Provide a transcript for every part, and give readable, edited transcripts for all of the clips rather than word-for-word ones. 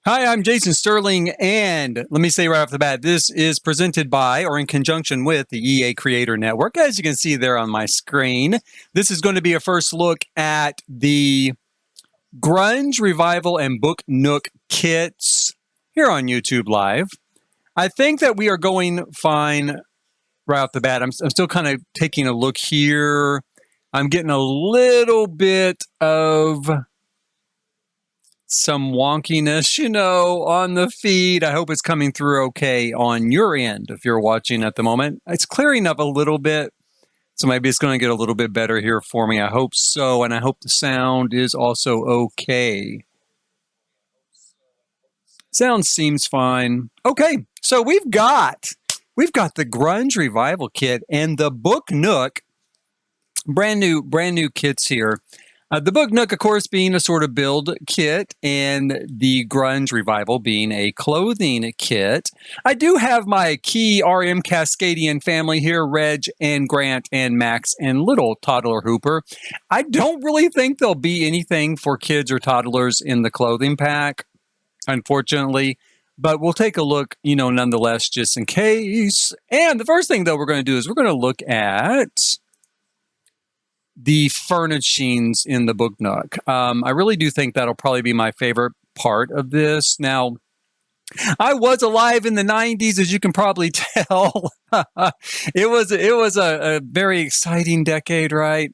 Hi, I'm Jason Sterling, and let me say right off the bat, this is presented by or in conjunction with the EA Creator Network. As you can see there on my screen, this is going to be a first look at the Grunge Revival and Book Nook kits here on YouTube Live. I think that we are going fine right off the bat. I'm still kind of taking a look here. I'm getting a little bit of some wonkiness, on the feed. I hope it's coming through okay on your end if you're watching at the moment. It's clearing up a little bit, so maybe it's going to get a little bit better here for me. I hope so, and I hope the sound is also okay. Sound seems fine. Okay, so we've got the Grunge Revival kit and the Book Nook, brand new kits here. The Book Nook, of course, being a sort of build kit, and the Grunge Revival being a clothing kit. I do have my key RM Cascadian family here, Reg and Grant and Max and little toddler Hooper. I don't really think there'll be anything for kids or toddlers in the clothing pack, unfortunately. But we'll take a look, nonetheless, just in case. And the first thing, though, we're going to do is we're going to look at the furnishings in the Book Nook. I really do think that'll probably be my favorite part of this. Now, I was alive in the 90s, as you can probably tell. It was a very exciting decade, right?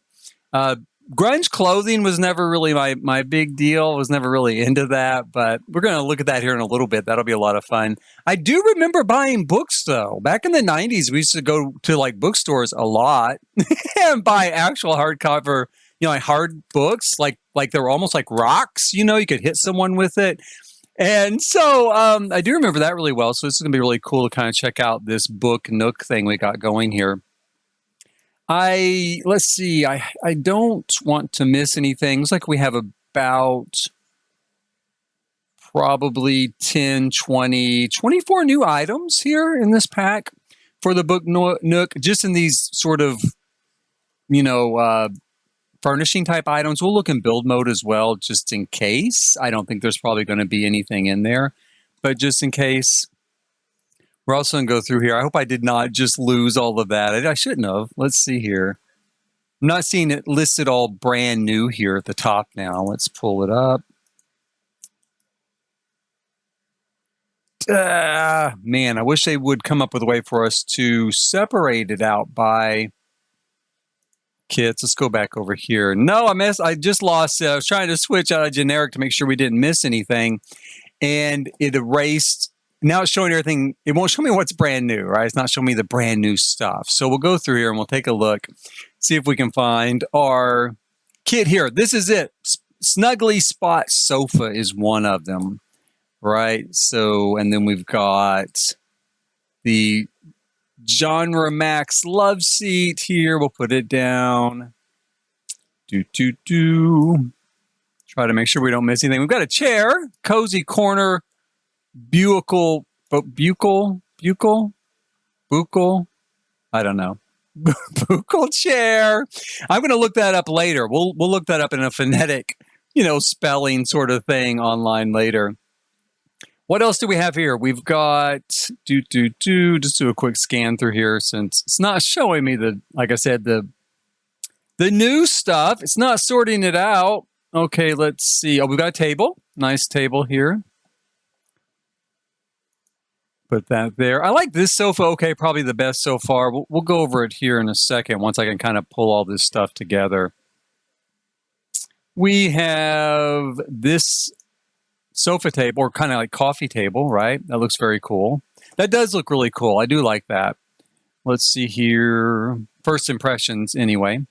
Grunge clothing was never really my big deal. I was never really into that, but we're going to look at that here in a little bit. That'll be a lot of fun. I do remember buying books, though. Back in the 90s, we used to go to bookstores a lot and buy actual hardcover, like hard books, like they were almost like rocks, you could hit someone with it. And so I do remember that really well. So this is going to be really cool to kind of check out this Book Nook thing we got going here. Let's see, I don't want to miss anything. Looks like we have about probably 10, 20, 24 new items here in this pack for the Book Nook, just in these sort of, furnishing type items. We'll look in build mode as well, just in case. I don't think there's probably going to be anything in there, but just in case. We're also going to go through here. I hope I did not just lose all of that. I shouldn't have. Let's see here. I'm not seeing it listed all brand new here at the top now. Let's pull it up. Man, I wish they would come up with a way for us to separate it out by kits. Let's go back over here. No, I just lost it. I was trying to switch out of generic to make sure we didn't miss anything, and it erased. Now it's showing everything. It won't show me what's brand new, right? It's not showing me the brand new stuff. So we'll go through here and we'll take a look, see if we can find our kit here. This is it. Snuggly Spot Sofa is one of them, right? So, and then we've got the Genre Max Love Seat here. We'll put it down. Try to make sure we don't miss anything. We've got a chair, cozy corner, buccal, I don't know. Buccal chair. I'm going to look that up later. We'll look that up in a phonetic, spelling sort of thing online later. What else do we have here? We've got just do a quick scan through here since it's not showing me like I said, the new stuff. It's not sorting it out. Okay, let's see. Oh, we've got a table. Nice table here. Put that there. I like this sofa. Okay, probably the best so far. We'll go over it here in a second once I can kind of pull all this stuff together. We have this sofa table, or kind of like coffee table, right? That looks very cool. That does look really cool. I do like that. Let's see here. First impressions, anyway.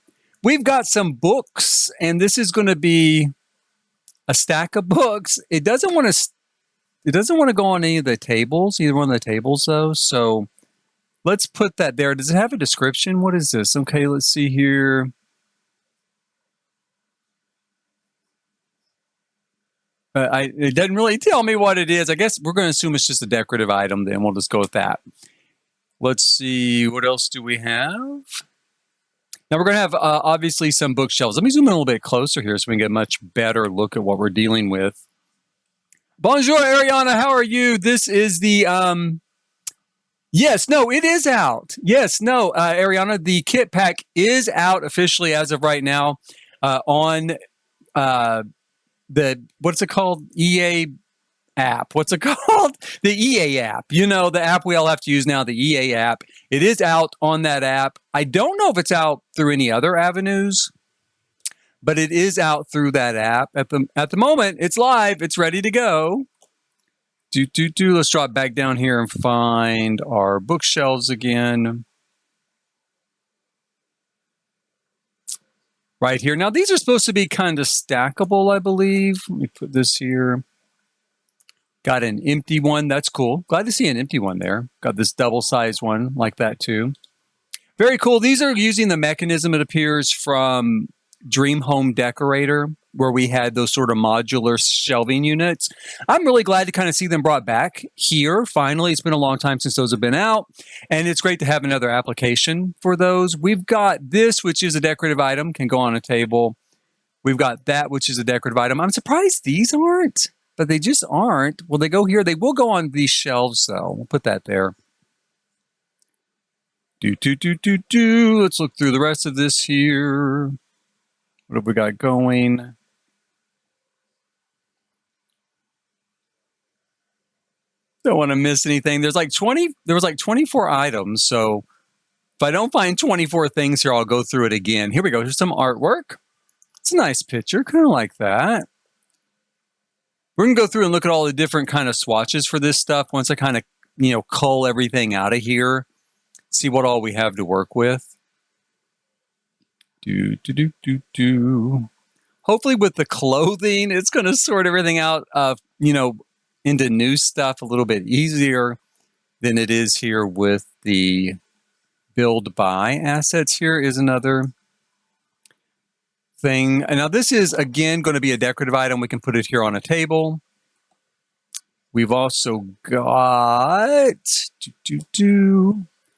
We've got some books, and this is going to be a stack of books. It doesn't want to go on any of the tables, either one of the tables, though. So let's put that there. Does it have a description? What is this? Okay, let's see here. It doesn't really tell me what it is. I guess we're going to assume it's just a decorative item, then we'll just go with that. Let's see. What else do we have? Now we're going to have, obviously, some bookshelves. Let me zoom in a little bit closer here so we can get a much better look at what we're dealing with. Bonjour, Ariana. How are you? This is the yes, no, it is out. Yes, no, Ariana, the kit pack is out officially as of right now on uh, the what's it called? EA app. What's it called? The EA app. You know, the app we all have to use now, the EA app. It is out on that app. I don't know if it's out through any other avenues, but it is out through that app. At the moment, it's live. It's ready to go. Let's drop back down here and find our bookshelves again. Right here. Now, these are supposed to be kind of stackable, I believe. Let me put this here. Got an empty one. That's cool. Glad to see an empty one there. Got this double-sized one like that, too. Very cool. These are using the mechanism, it appears, from Dream Home Decorator, where we had those sort of modular shelving units. I'm really glad to kind of see them brought back here. Finally, it's been a long time since those have been out, and it's great to have another application for those. We've got this, which is a decorative item, can go on a table. We've got that, which is a decorative item. I'm surprised these aren't, but they just aren't. Will they go here? They will go on these shelves, though. We'll put that there. Let's look through the rest of this here. What have we got going? Don't want to miss anything. There was like 24 items. So if I don't find 24 things here, I'll go through it again. Here we go. Here's some artwork. It's a nice picture. Kind of like that. We're going to go through and look at all the different kind of swatches for this stuff once I kind of, cull everything out of here. See what all we have to work with. Hopefully with the clothing, it's going to sort everything out, into new stuff a little bit easier than it is here with the build buy assets. Here is another thing. And now this is, again, going to be a decorative item. We can put it here on a table. We've also got...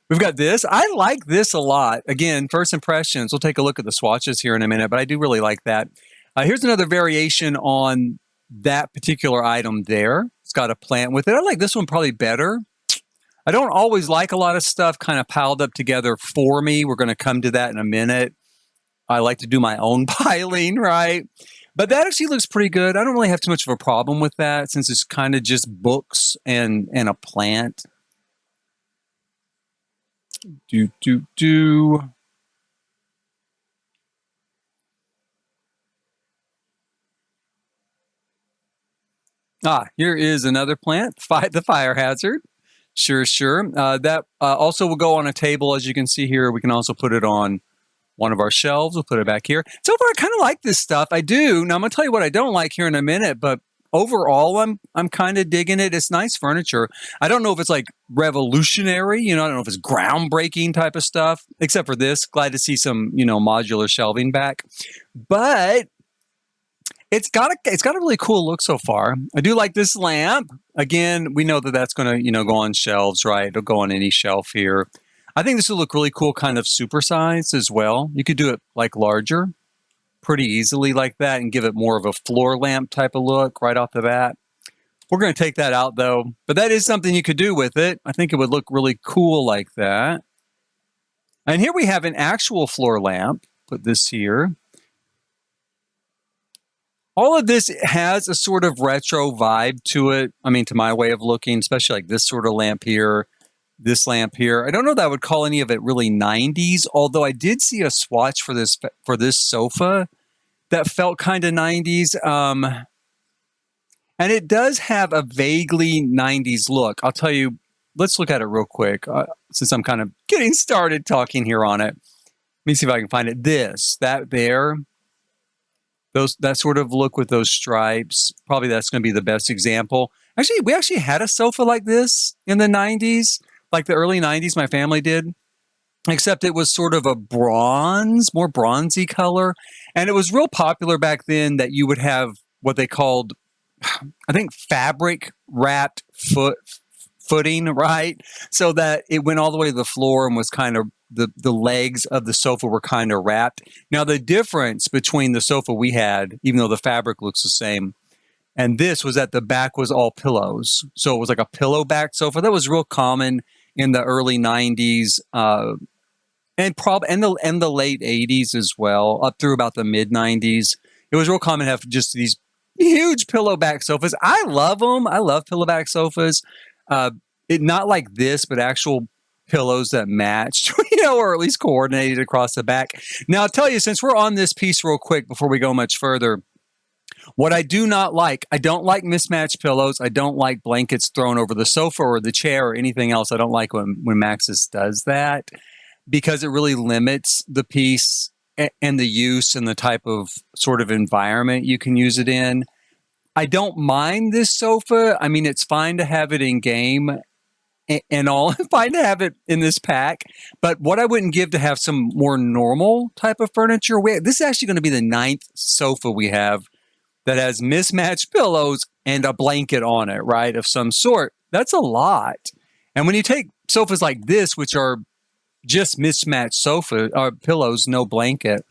We've got this. I like this a lot. Again, first impressions. We'll take a look at the swatches here in a minute, but I do really like that. Here's another variation on that particular item there. It's got a plant with it. I like this one probably better. I don't always like a lot of stuff kind of piled up together for me. We're going to come to that in a minute. I like to do my own piling, right? But that actually looks pretty good. I don't really have too much of a problem with that since it's kind of just books and a plant. Here is another plant, the fire hazard. Sure. That also will go on a table, as you can see here. We can also put it on one of our shelves. We'll put it back here. So far, I kind of like this stuff. I do. Now, I'm going to tell you what I don't like here in a minute, but overall, I'm kind of digging it. It's nice furniture. I don't know if it's like revolutionary, I don't know if it's groundbreaking type of stuff, except for this. Glad to see some, modular shelving back. But it's got a really cool look so far. I do like this lamp. Again, we know that that's going to, go on shelves, right? It'll go on any shelf here. I think this will look really cool, kind of supersized as well. You could do it like larger pretty easily like that and give it more of a floor lamp type of look right off the bat. We're going to take that out though, but that is something you could do with it. I think it would look really cool like that. And here we have an actual floor lamp. Put this here. All of this has a sort of retro vibe to it. I mean, to my way of looking, especially like this sort of lamp here, this lamp here. I don't know that I would call any of it really 90s, although I did see a swatch for this sofa that felt kind of 90s. And it does have a vaguely 90s look. I'll tell you, let's look at it real quick, since I'm kind of getting started talking here on it. Let me see if I can find it. That there. That sort of look with those stripes, probably that's going to be the best example. Actually, we actually had a sofa like this in the 90s, like the early 90s, my family did, except it was sort of a more bronzy color. And it was real popular back then that you would have what they called, I think, fabric wrapped footing, right? So that it went all the way to the floor and was kind of, the legs of the sofa were kind of wrapped. Now, the difference between the sofa we had, even though the fabric looks the same, And this was at the back was all pillows. So it was like a pillow back sofa. That was real common in the early 90s. And the late 80s as well, up through about the mid 90s. It was real common to have just these huge pillowback sofas. I love them. I love pillowback sofas. Not like this, but actual pillows that matched, or at least coordinated across the back. Now, I'll tell you, since we're on this piece real quick before we go much further, what I do not like, I don't like mismatched pillows. I don't like blankets thrown over the sofa or the chair or anything else. I don't like when Maxis does that, because it really limits the piece and the use and the type of sort of environment you can use it in. I don't mind this sofa. I mean, it's fine to have it in game and all, fine to have it in this pack. But what I wouldn't give to have some more normal type of furniture, this is actually going to be the 9th sofa we have that has mismatched pillows and a blanket on it, right, of some sort. That's a lot. And when you take sofas like this, which are just mismatched sofa or pillows, no blanket,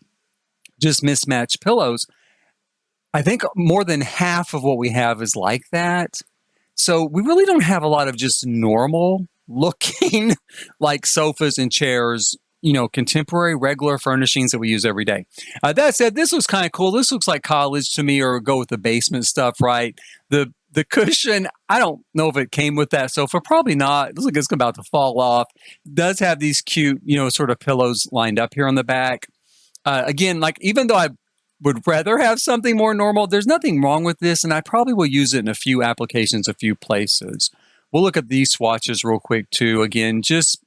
just mismatched pillows, I think more than half of what we have is like that. So we really don't have a lot of just normal looking like sofas and chairs, contemporary, regular furnishings that we use every day. That said, this looks kind of cool. This looks like college to me, or go with the basement stuff, right? The cushion, I don't know if it came with that sofa. Probably not. It looks like it's about to fall off. It does have these cute, sort of pillows lined up here on the back. Again, like, even though I would rather have something more normal, there's nothing wrong with this, and I probably will use it in a few applications, a few places. We'll look at these swatches real quick too, again, just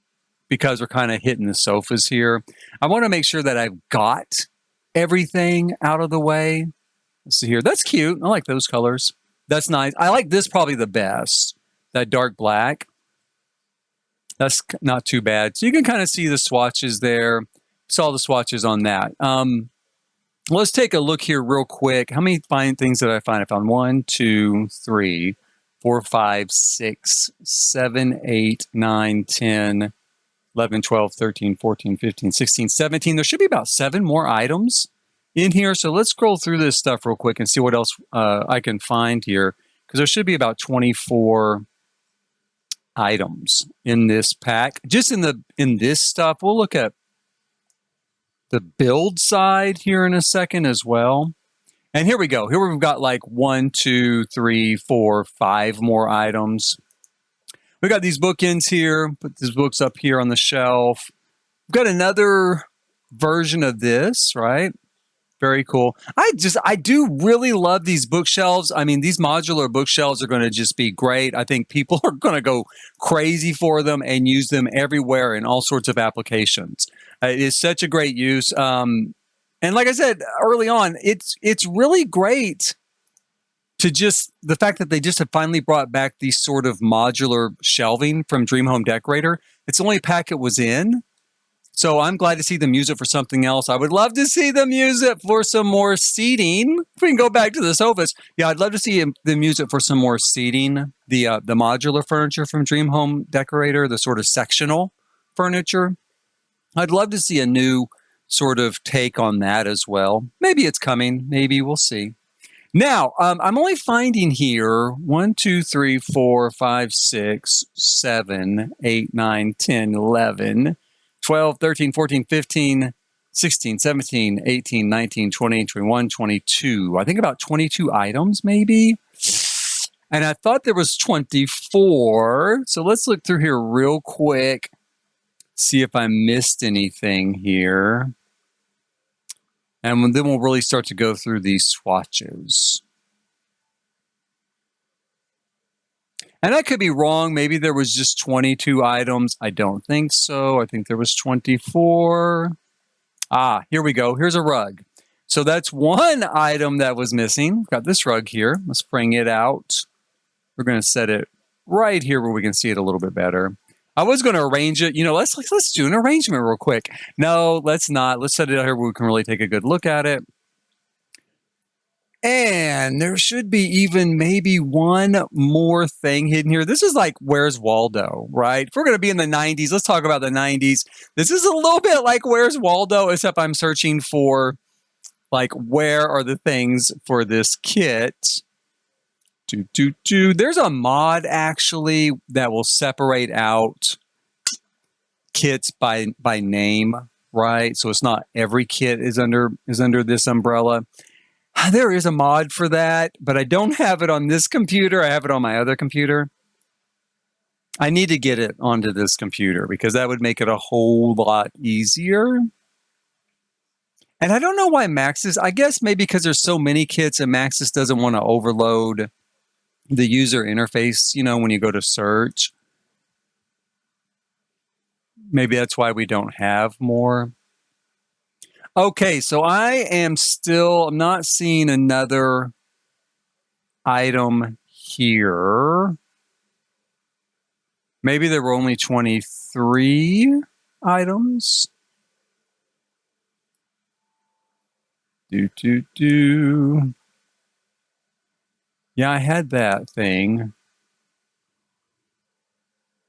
because we're kind of hitting the sofas here. I want to make sure that I've got everything out of the way. Let's see here. That's cute. I like those colors. That's nice. I like this probably the best, that dark black. That's not too bad. So you can kind of see the swatches there. Saw the swatches on that. Let's take a look here real quick. How many fine things did I find? I found 1, 2, 3, 4, 5, 6, 7, 8, 9, 10, 11, 12, 13, 14, 15, 16, 17. There should be about 7 more items in here. So let's scroll through this stuff real quick and see what else I can find here, because there should be about 24 items in this pack. Just in this stuff, we'll look at the build side here in a second as well. And here we go. Here we've got like 1, 2, 3, 4, 5 more items. We got these bookends here. Put these books up here on the shelf. We've got another version of this, right? Very cool. I do really love these bookshelves. I mean, these modular bookshelves are going to just be great. I think people are going to go crazy for them and use them everywhere in all sorts of applications. It is such a great use. And like I said early on, it's really great to just the fact that they just have finally brought back these sort of modular shelving from Dream Home Decorator. It's the only pack it was in. So I'm glad to see them use it for something else. I would love to see them use it for some more seating. If we can go back to the sofas. Yeah, I'd love to see them use it for some more seating. The modular furniture from Dream Home Decorator, the sort of sectional furniture. I'd love to see a new sort of take on that as well. Maybe it's coming. Maybe we'll see. Now, I'm only finding here 1, 2, 3, 4, 5, 6, 7, 8, 9, 10, 11, 12, 13, 14, 15, 16, 17, 18, 19, 20, 21, 22. I think about 22 items maybe. And I thought there was 24. So let's look through here real quick. See if I missed anything here. And then we'll really start to go through these swatches. And I could be wrong. Maybe there was just 22 items. I don't think so. I think there was 24. Here we go. Here's a rug. So that's one item that was missing. We've got this rug here. Let's bring it out. We're going to set it right here where we can see it a little bit better. I was going to arrange it. Let's do an arrangement real quick. No, let's not. Let's set it out here where we can really take a good look at it. And there should be even maybe one more thing hidden here. This is like, Where's Waldo, right? If we're going to be in the 90s, let's talk about the 90s. This is a little bit like Where's Waldo, except I'm searching for, like, where are the things for this kit? There's a mod actually that will separate out kits by name, right? So it's not every kit is under this umbrella. There is a mod for that, but I don't have it on this computer. I have it on my other computer. I need to get it onto this computer because that would make it a whole lot easier. And I don't know why Maxis, I guess maybe because there's so many kits and Maxis doesn't want to overload the user interface, you know, when you go to search. Maybe that's why we don't have more. Okay, so I'm not seeing another item here. Maybe there were only 23 items. Yeah, I had that thing.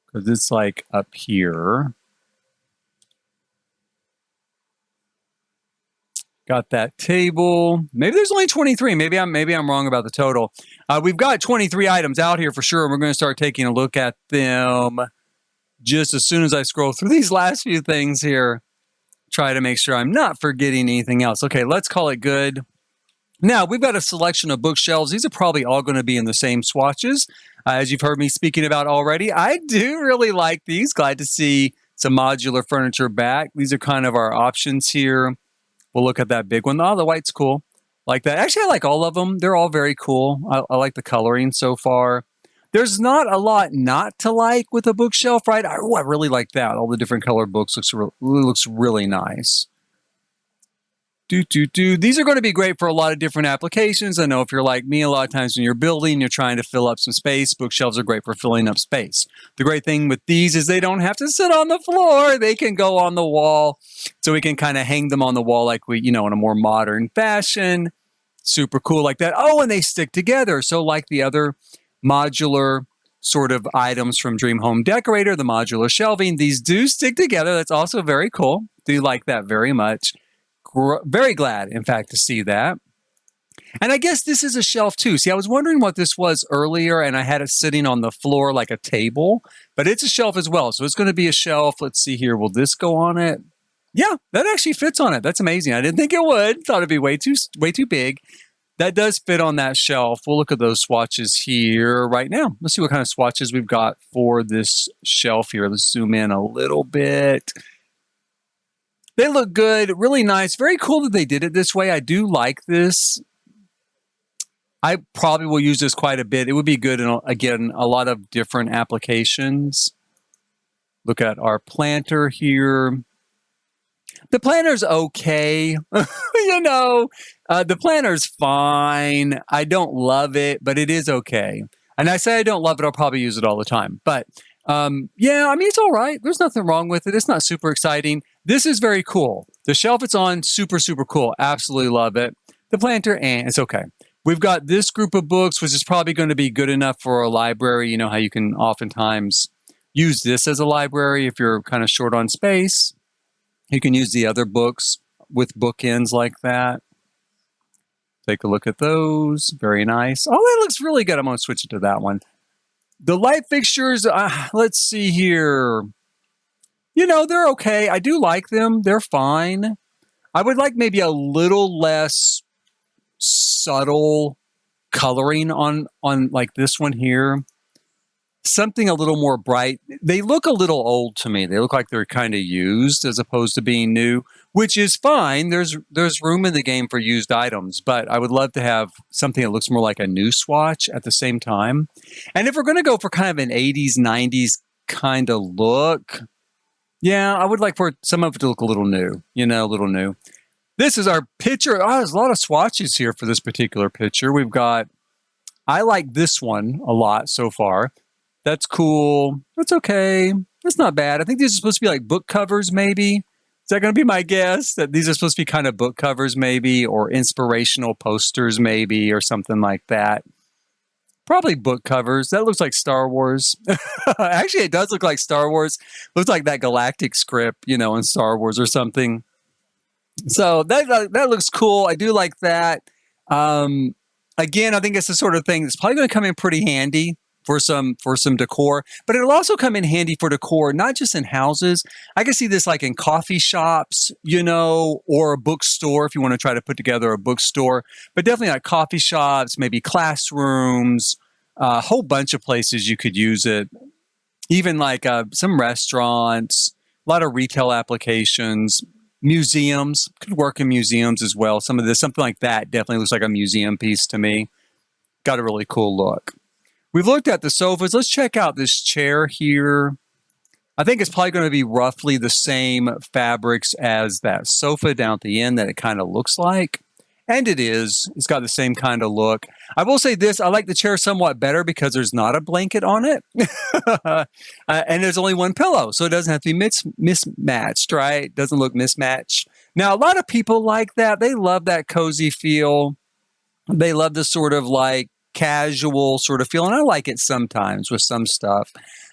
Because it's like up here. Got that table. Maybe there's only 23. Maybe I'm wrong about the total. We've got 23 items out here for sure, and we're going to start taking a look at them just as soon as I scroll through these last few things here. Try to make sure I'm not forgetting anything else. Okay, let's call it good. Now, we've got a selection of bookshelves. These are probably all going to be in the same swatches, as you've heard me speaking about already. I do really like these. Glad to see some modular furniture back. These are kind of our options here. We'll look at that big one. Oh, the white's cool. Like that. Actually, I like all of them. They're all very cool. I like the coloring so far. There's not a lot not to like with a bookshelf, right? I really like that. All the different color books looks really nice. These are going to be great for a lot of different applications. I know if you're like me, a lot of times when you're building, you're trying to fill up some space. Bookshelves are great for filling up space. The great thing with these is they don't have to sit on the floor. They can go on the wall. So we can kind of hang them on the wall like we, in a more modern fashion. Super cool like that. Oh, and they stick together. So like the other modular sort of items from Dream Home Decorator, the modular shelving, these do stick together. That's also very cool. Do like that very much. Very glad, in fact, to see that. And I guess this is a shelf too. See, I was wondering what this was earlier, and I had it sitting on the floor like a table, but it's a shelf as well. So it's going to be a shelf. Let's see here. Will this go on it? Yeah, that actually fits on it. That's amazing. I didn't think it would. Thought it'd be way too big. That does fit on that shelf. We'll look at those swatches here right now. Let's see what kind of swatches we've got for this shelf here. Let's zoom in a little bit. They look good, really nice. Very cool that they did it this way. I do like this. I probably will use this quite a bit. It would be good in, again, a lot of different applications. Look at our planter here. The planter's okay. The planter's fine. I don't love it, but it is okay. And I say I don't love it, I'll probably use it all the time. But yeah, I mean, it's all right. There's nothing wrong with it. It's not super exciting. This is very cool. The shelf it's on, super, super cool. Absolutely love it. The planter, it's okay. We've got this group of books, which is probably going to be good enough for a library. You know how you can oftentimes use this as a library if you're kind of short on space. You can use the other books with bookends like that. Take a look at those. Very nice. Oh, that looks really good. I'm going to switch it to that one. The light fixtures, let's see here. They're okay. I do like them. They're fine. I would like maybe a little less subtle coloring on like this one here. Something a little more bright. They look a little old to me. They look like they're kind of used as opposed to being new, which is fine. There's room in the game for used items, but I would love to have something that looks more like a new swatch at the same time. And if we're going to go for kind of an 80s, 90s kind of look, yeah, I would like for some of it to look a little new, a little new. This is our picture. Oh, there's a lot of swatches here for this particular picture. We've got, I like this one a lot so far. That's cool. That's okay. That's not bad. I think these are supposed to be like book covers, maybe. Is that going to be my guess? That these are supposed to be kind of book covers, maybe, or inspirational posters, maybe, or something like that. Probably book covers. That looks like Star Wars. Actually, it does look like Star Wars. Looks like that galactic script, in Star Wars or something. So that looks cool. I do like that. Again, I think it's the sort of thing that's probably going to come in pretty handy for some decor, but it'll also come in handy for decor, not just in houses. I can see this like in coffee shops, you know, or a bookstore if you want to try to put together a bookstore, but definitely like coffee shops, maybe classrooms, a whole bunch of places you could use it. Even like some restaurants, a lot of retail applications, museums could work in museums as well. Some of this, something like that definitely looks like a museum piece to me. Got a really cool look. We've looked at the sofas. Let's check out this chair here. I think it's probably going to be roughly the same fabrics as that sofa down at the end that it kind of looks like. And it is. It's got the same kind of look. I will say this. I like the chair somewhat better because there's not a blanket on it. And there's only one pillow. So it doesn't have to be mismatched, right? It doesn't look mismatched. Now, a lot of people like that. They love that cozy feel. They love the sort of like casual sort of feel. And I like it sometimes with some stuff.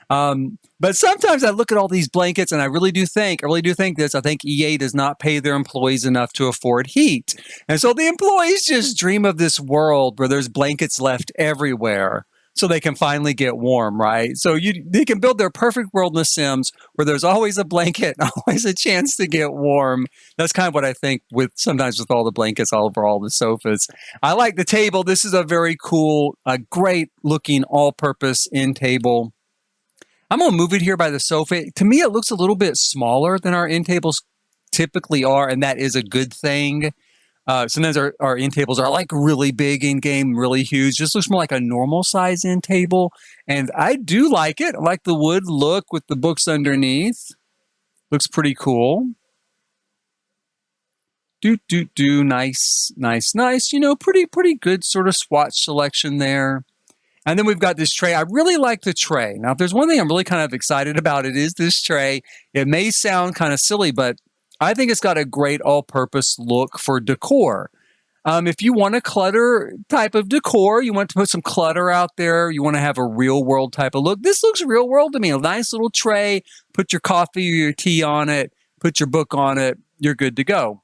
But sometimes I look at all these blankets and I really do think this. I think EA does not pay their employees enough to afford heat. And so the employees just dream of this world where there's blankets left everywhere so they can finally get warm, right? So they can build their perfect world in The Sims where there's always a blanket, always a chance to get warm. That's kind of what I think sometimes with all the blankets all over all the sofas. I like the table. This is a very cool, great looking all-purpose end table. I'm going to move it here by the sofa. To me, it looks a little bit smaller than our end tables typically are, and that is a good thing. Sometimes our end tables are like really big in game, really huge. Just looks more like a normal size end table, and I do like it. I like the wood look with the books underneath. Looks pretty cool. Nice. You know, pretty good sort of swatch selection there. And then we've got this tray. I really like the tray. Now, if there's one thing I'm really kind of excited about, it is this tray. It may sound kind of silly, but I think it's got a great all-purpose look for decor. If you want a clutter type of decor, you want to put some clutter out there, you want to have a real-world type of look, this looks real-world to me. A nice little tray, put your coffee or your tea on it, put your book on it, you're good to go.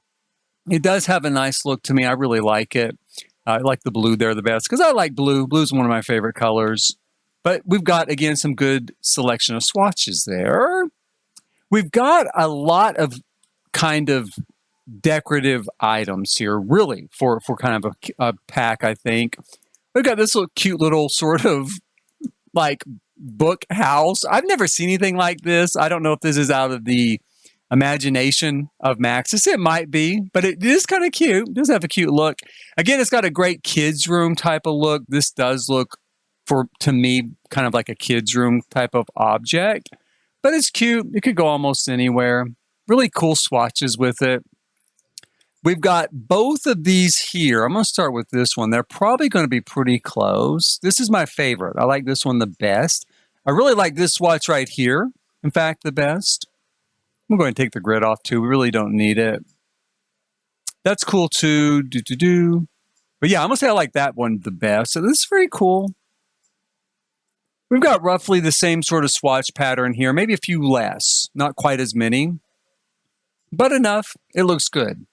It does have a nice look to me. I really like it. I like the blue there the best because I like blue. Blue's one of my favorite colors. But we've got, again, some good selection of swatches there. We've got a lot of kind of decorative items here, really, for kind of a pack, I think. We've got this little cute little sort of like book house. I've never seen anything like this. I don't know if this is out of the imagination of Maxis. It might be, but it is kind of cute. It does have a cute look. Again, it's got a great kids room type of look. This does look, to me, kind of like a kids room type of object, but it's cute. It could go almost anywhere. Really cool swatches with it. We've got both of these here. I'm going to start with this one. They're probably going to be pretty close. This is my favorite. I like this one the best. I really like this swatch right here. In fact, the best. I'm going to take the grid off too. We really don't need it. That's cool too. But yeah, I'm going to say I like that one the best. So this is very cool. We've got roughly the same sort of swatch pattern here. Maybe a few less. Not quite as many. But enough. It looks good.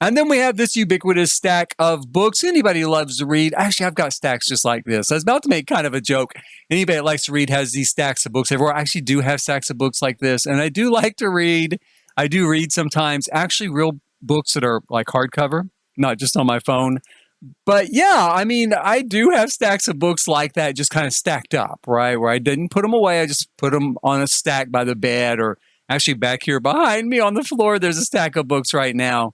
And then we have this ubiquitous stack of books. Anybody who loves to read. Actually, I've got stacks just like this. I was about to make kind of a joke. Anybody that likes to read has these stacks of books everywhere. I actually do have stacks of books like this. And I do like to read. I do read sometimes. Actually, real books that are like hardcover, not just on my phone. But yeah, I mean, I do have stacks of books like that just kind of stacked up, right? Where I didn't put them away. I just put them on a stack by the bed, or actually back here behind me on the floor. There's a stack of books right now.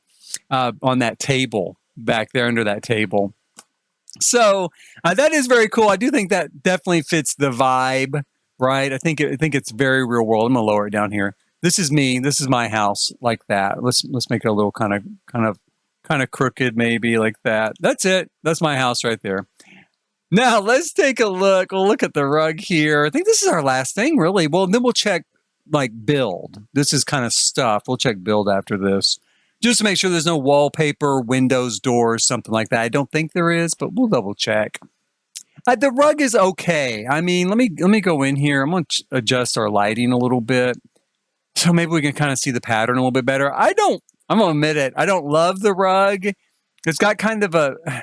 On that table back there under that table. So that is very cool. I do think that definitely fits the vibe, right? I think it's very real world. I'm gonna lower it down here. This is me. This is my house like that. Let's make it a little kind of crooked, maybe like that. That's it. That's my house right there. Now let's take a look. We'll look at the rug here. I think this is our last thing, really. Well, then we'll check like build. This is kind of stuff. We'll check build after this. Just to make sure there's no wallpaper, windows, doors, something like that. I don't think there is, but we'll double check. The rug is okay. I mean, let me go in here. I'm going to adjust our lighting a little bit. So maybe we can kind of see the pattern a little bit better. I'm going to admit it. I don't love the rug. It's got kind of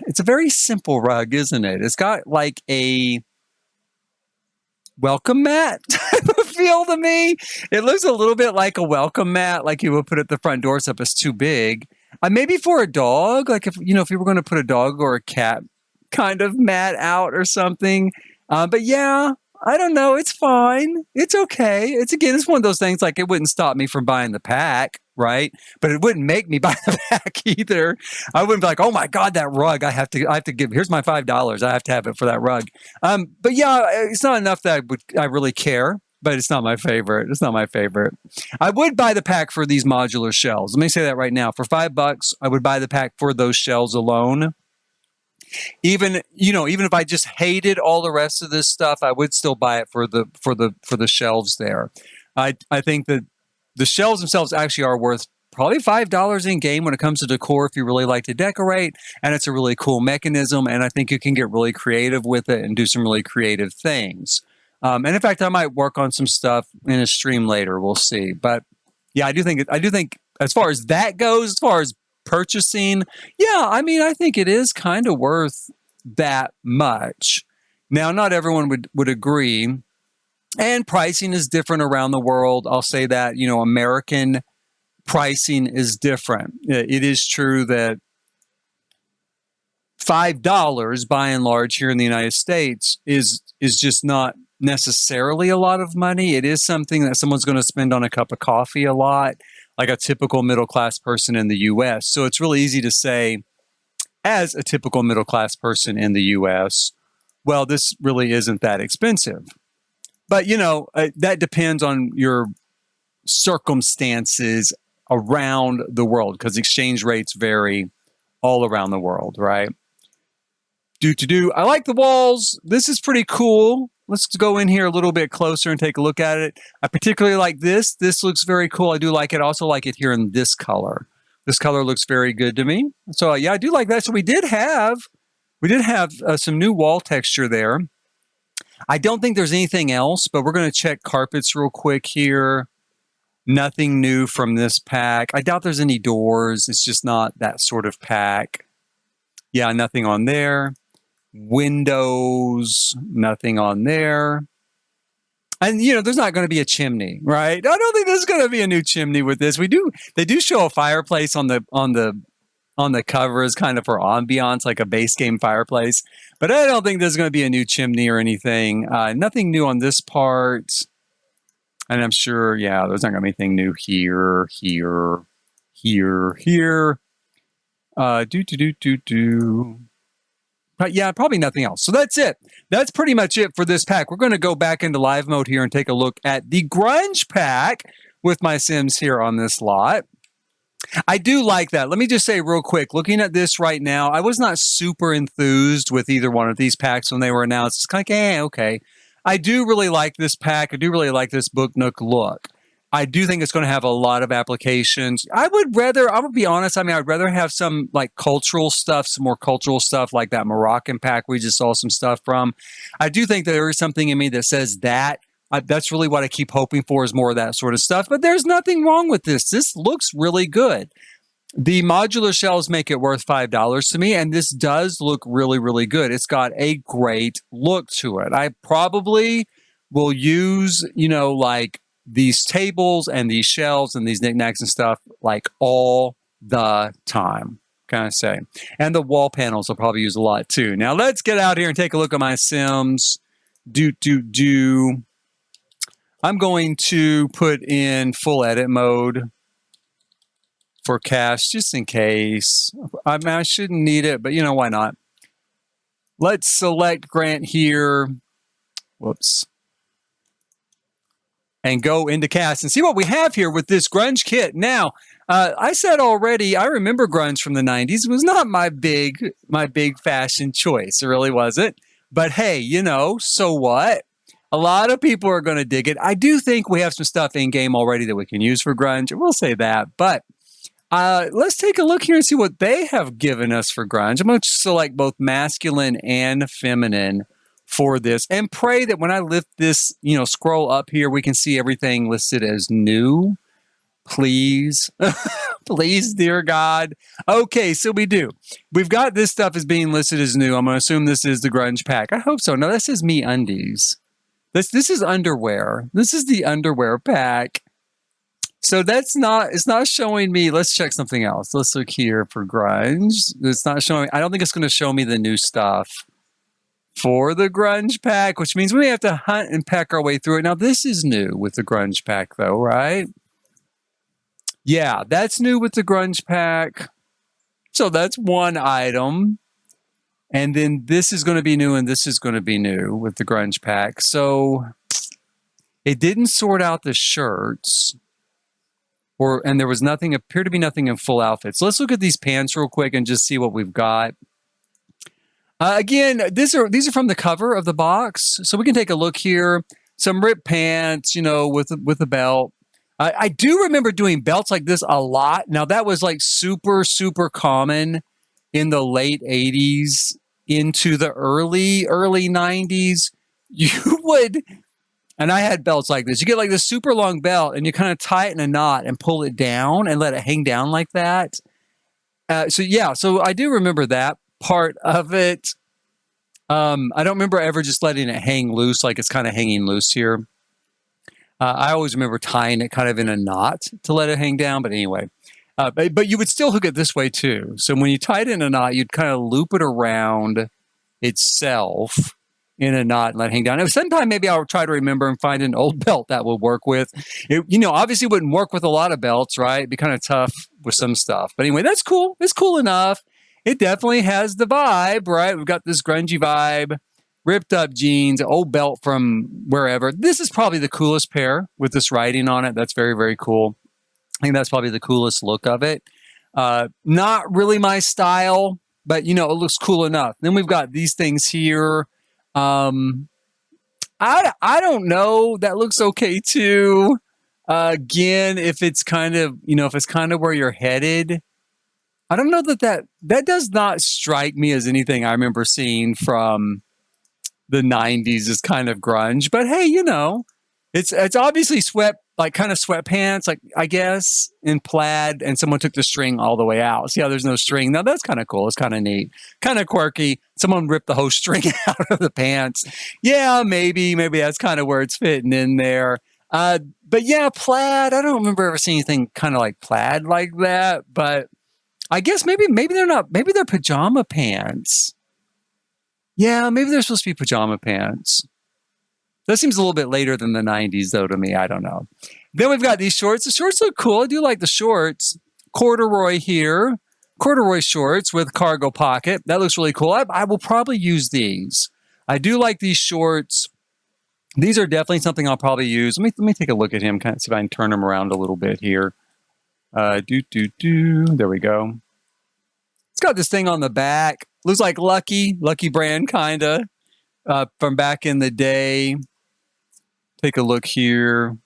it's a very simple rug, isn't it? It's got like a welcome mat type of feel to me. It looks a little bit like a welcome mat, like you would put at the front door, except it's too big. Maybe for a dog, like if you were going to put a dog or a cat kind of mat out or something. But yeah, I don't know. It's fine. It's okay. It's one of those things like it wouldn't stop me from buying the pack, right? But it wouldn't make me buy the pack either. I wouldn't be like, oh my God, that rug. I have to give, here's my $5. I have to have it for that rug. But yeah, it's not enough that I really care, but it's not my favorite. It's not my favorite. I would buy the pack for these modular shelves. Let me say that right now. For $5, I would buy the pack for those shelves alone. Even if I just hated all the rest of this stuff, I would still buy it for the shelves there. I think that the shelves themselves actually are worth probably $5 in game when it comes to decor if you really like to decorate, and it's a really cool mechanism, and I think you can get really creative with it and do some really creative things. And in fact, I might work on some stuff in a stream later. We'll see. But yeah, I do think as far as that goes, as far as purchasing, yeah, I think it is kind of worth that much. Now, not everyone would agree, and pricing is different around the world. I'll say that, American pricing is different. It is true that $5 by and large here in the United States is just not necessarily a lot of money. It is something that someone's going to spend on a cup of coffee a lot, like a typical middle-class person in the U.S. So it's really easy to say, as a typical middle-class person in the U.S., well, this really isn't that expensive. But, that depends on your circumstances around the world, because exchange rates vary all around the world, right? I like the walls. This is pretty cool. Let's go in here a little bit closer and take a look at it. I particularly like this. This looks very cool. I do like it. I also like it here in this color. This color looks very good to me. So yeah, I do like that. So we did have some new wall texture there. I don't think there's anything else, but we're going to check carpets real quick here. Nothing new from this pack. I doubt there's any doors. It's just not that sort of pack. Yeah, nothing on there. Windows, nothing on there. And there's not going to be a chimney, right? I don't think there's going to be a new chimney with this. They do show a fireplace on the cover as kind of for ambiance, like a base game fireplace. But I don't think there's going to be a new chimney or anything. Nothing new on this part. And I'm sure, yeah, there's not going to be anything new here. But yeah, probably nothing else. So that's it. That's pretty much it for this pack. We're going to go back into live mode here and take a look at the Grunge pack with my Sims here on this lot. I do like that. Let me just say real quick, looking at this right now, I was not super enthused with either one of these packs when they were announced. It's kind of like, okay. I do really like this pack. I do really like this Book Nook look. I do think it's going to have a lot of applications. I would be honest, I'd rather have some like cultural stuff, some more cultural stuff like that Moroccan pack we just saw some stuff from. I do think there is something in me that says that. That's really what I keep hoping for, is more of that sort of stuff. But there's nothing wrong with this. This looks really good. The modular shelves make it worth $5 to me, and this does look really, really good. It's got a great look to it. I probably will use, like these tables and these shelves and these knickknacks and stuff like all the time, kind of say. And the wall panels I'll probably use a lot too. Now let's get out here and take a look at my Sims. I'm going to put in full edit mode for cache, just in case. I shouldn't need it, but why not? Let's select Grant here. Whoops. And go into cast and see what we have here with this Grunge kit. Now, I said already, I remember Grunge from the 90s. It was not my big fashion choice. It really wasn't. But hey, so what? A lot of people are going to dig it. I do think we have some stuff in game already that we can use for Grunge. We'll say that. But let's take a look here and see what they have given us for Grunge. I'm going to select both masculine and feminine for this, and pray that when I lift this, scroll up here, we can see everything listed as new. Please, Please, dear God. Okay, so we do. We've got this stuff as being listed as new. I'm going to assume this is the Grunge pack. I hope so. No, this is Me Undies. This is underwear. This is the underwear pack. So it's not showing me. Let's check something else. Let's look here for Grunge. It's not showing. I don't think it's going to show me the new stuff for the Grunge pack, which means we have to hunt and peck our way through it. Now, this is new with the Grunge pack, though, right? Yeah, that's new with the Grunge pack. So that's one item. And then this is going to be new, and this is going to be new with the Grunge pack. So it didn't sort out the shirts, and there was nothing, appeared to be nothing in full outfits. So let's look at these pants real quick and just see what we've got. Again, these are from the cover of the box, so we can take a look here. Some ripped pants, with a belt. I do remember doing belts like this a lot. Now that was like super, super common in the late 80s into the early 90s. You would, and I had belts like this. You get like this super long belt and you kind of tie it in a knot and pull it down and let it hang down like that. So I do remember that part of it. I don't remember ever just letting it hang loose like it's kind of hanging loose here. I always remember tying it kind of in a knot to let it hang down. But anyway, but you would still hook it this way too. So when you tie it in a knot, you'd kind of loop it around itself in a knot and let it hang down. And sometime maybe I'll try to remember and find an old belt that would work with. It, obviously wouldn't work with a lot of belts, right? It'd be kind of tough with some stuff. But anyway, that's cool. It's cool enough. It definitely has the vibe, right? We've got this grungy vibe. Ripped up jeans, old belt from wherever. This is probably the coolest pair with this writing on it. That's very, very cool. I think that's probably the coolest look of it. Not really my style, but it looks cool enough. Then we've got these things here. I don't know. That looks okay too. Again, if it's kind of where you're headed. I don't know that does not strike me as anything I remember seeing from the 90s is kind of grunge, but hey, it's obviously kind of sweatpants, like I guess in plaid, and someone took the string all the way out. See how there's no string? Now that's kind of cool. It's kind of neat, kind of quirky. Someone ripped the whole string out of the pants. Yeah, maybe that's kind of where it's fitting in there. But yeah, plaid. I don't remember ever seeing anything kind of like plaid like that. But I guess maybe they're not. Maybe they're pajama pants. Yeah, maybe they're supposed to be pajama pants. That seems a little bit later than the 90s, though, to me. I don't know. Then we've got these shorts. The shorts look cool. I do like the shorts. Corduroy here. Corduroy shorts with cargo pocket. That looks really cool. I will probably use these. I do like these shorts. These are definitely something I'll probably use. Let me take a look at him, kind of see if I can turn him around a little bit here. There we go. It's got this thing on the back. Looks like Lucky brand, kind of, from back in the day. Take a look here.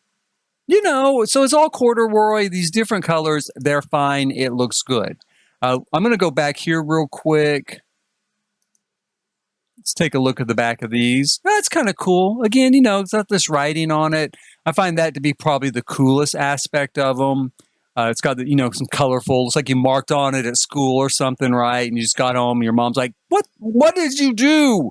So it's all corduroy, these different colors. They're fine. It looks good. I'm going to go back here real quick. Let's take a look at the back of these. That's kind of cool. Again, it's got this writing on it. I find that to be probably the coolest aspect of them. It's got some colorful. Looks like you marked on it at school or something, right? And you just got home. And your mom's like, "What did you do?"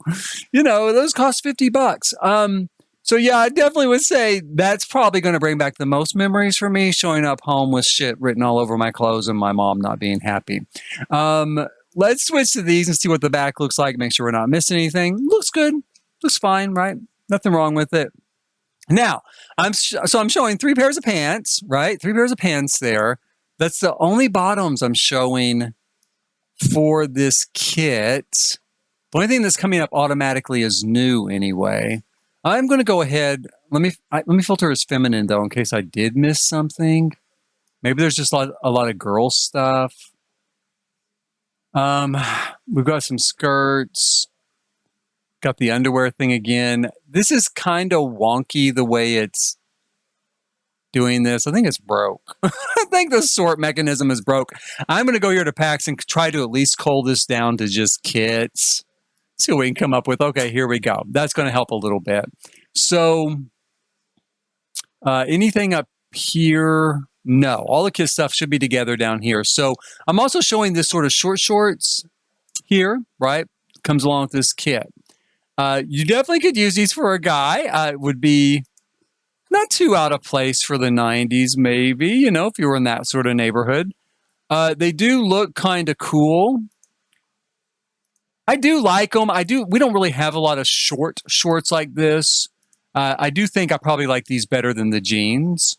Those cost $50. So yeah, I definitely would say that's probably going to bring back the most memories for me. Showing up home with shit written all over my clothes and my mom not being happy. Let's switch to these and see what the back looks like. Make sure we're not missing anything. Looks good. Looks fine, right? Nothing wrong with it. Now, I'm showing 3 pairs of pants, right? 3 pairs of pants there. That's the only bottoms I'm showing for this kit. The only thing that's coming up automatically is new anyway. I'm going to go ahead. Let me filter as feminine, though, in case I did miss something. Maybe there's just a lot of girl stuff. We've got some skirts. Got the underwear thing again. This is kind of wonky the way it's doing this. I think it's broke. I think the sort mechanism is broke. I'm going to go here to packs and try to at least cull this down to just kits. See what we can come up with. Okay, here we go. That's going to help a little bit. So anything up here, No, all the kids' stuff should be together down here. So I'm also showing this sort of short shorts here, right? Comes along with this kit. You definitely could use these for a guy. It would be not too out of place for the 90s, maybe, you know, if you were in that sort of neighborhood. They do look kind of cool. I do like them. We don't really have a lot of short shorts like this. I do think I probably like these better than the jeans.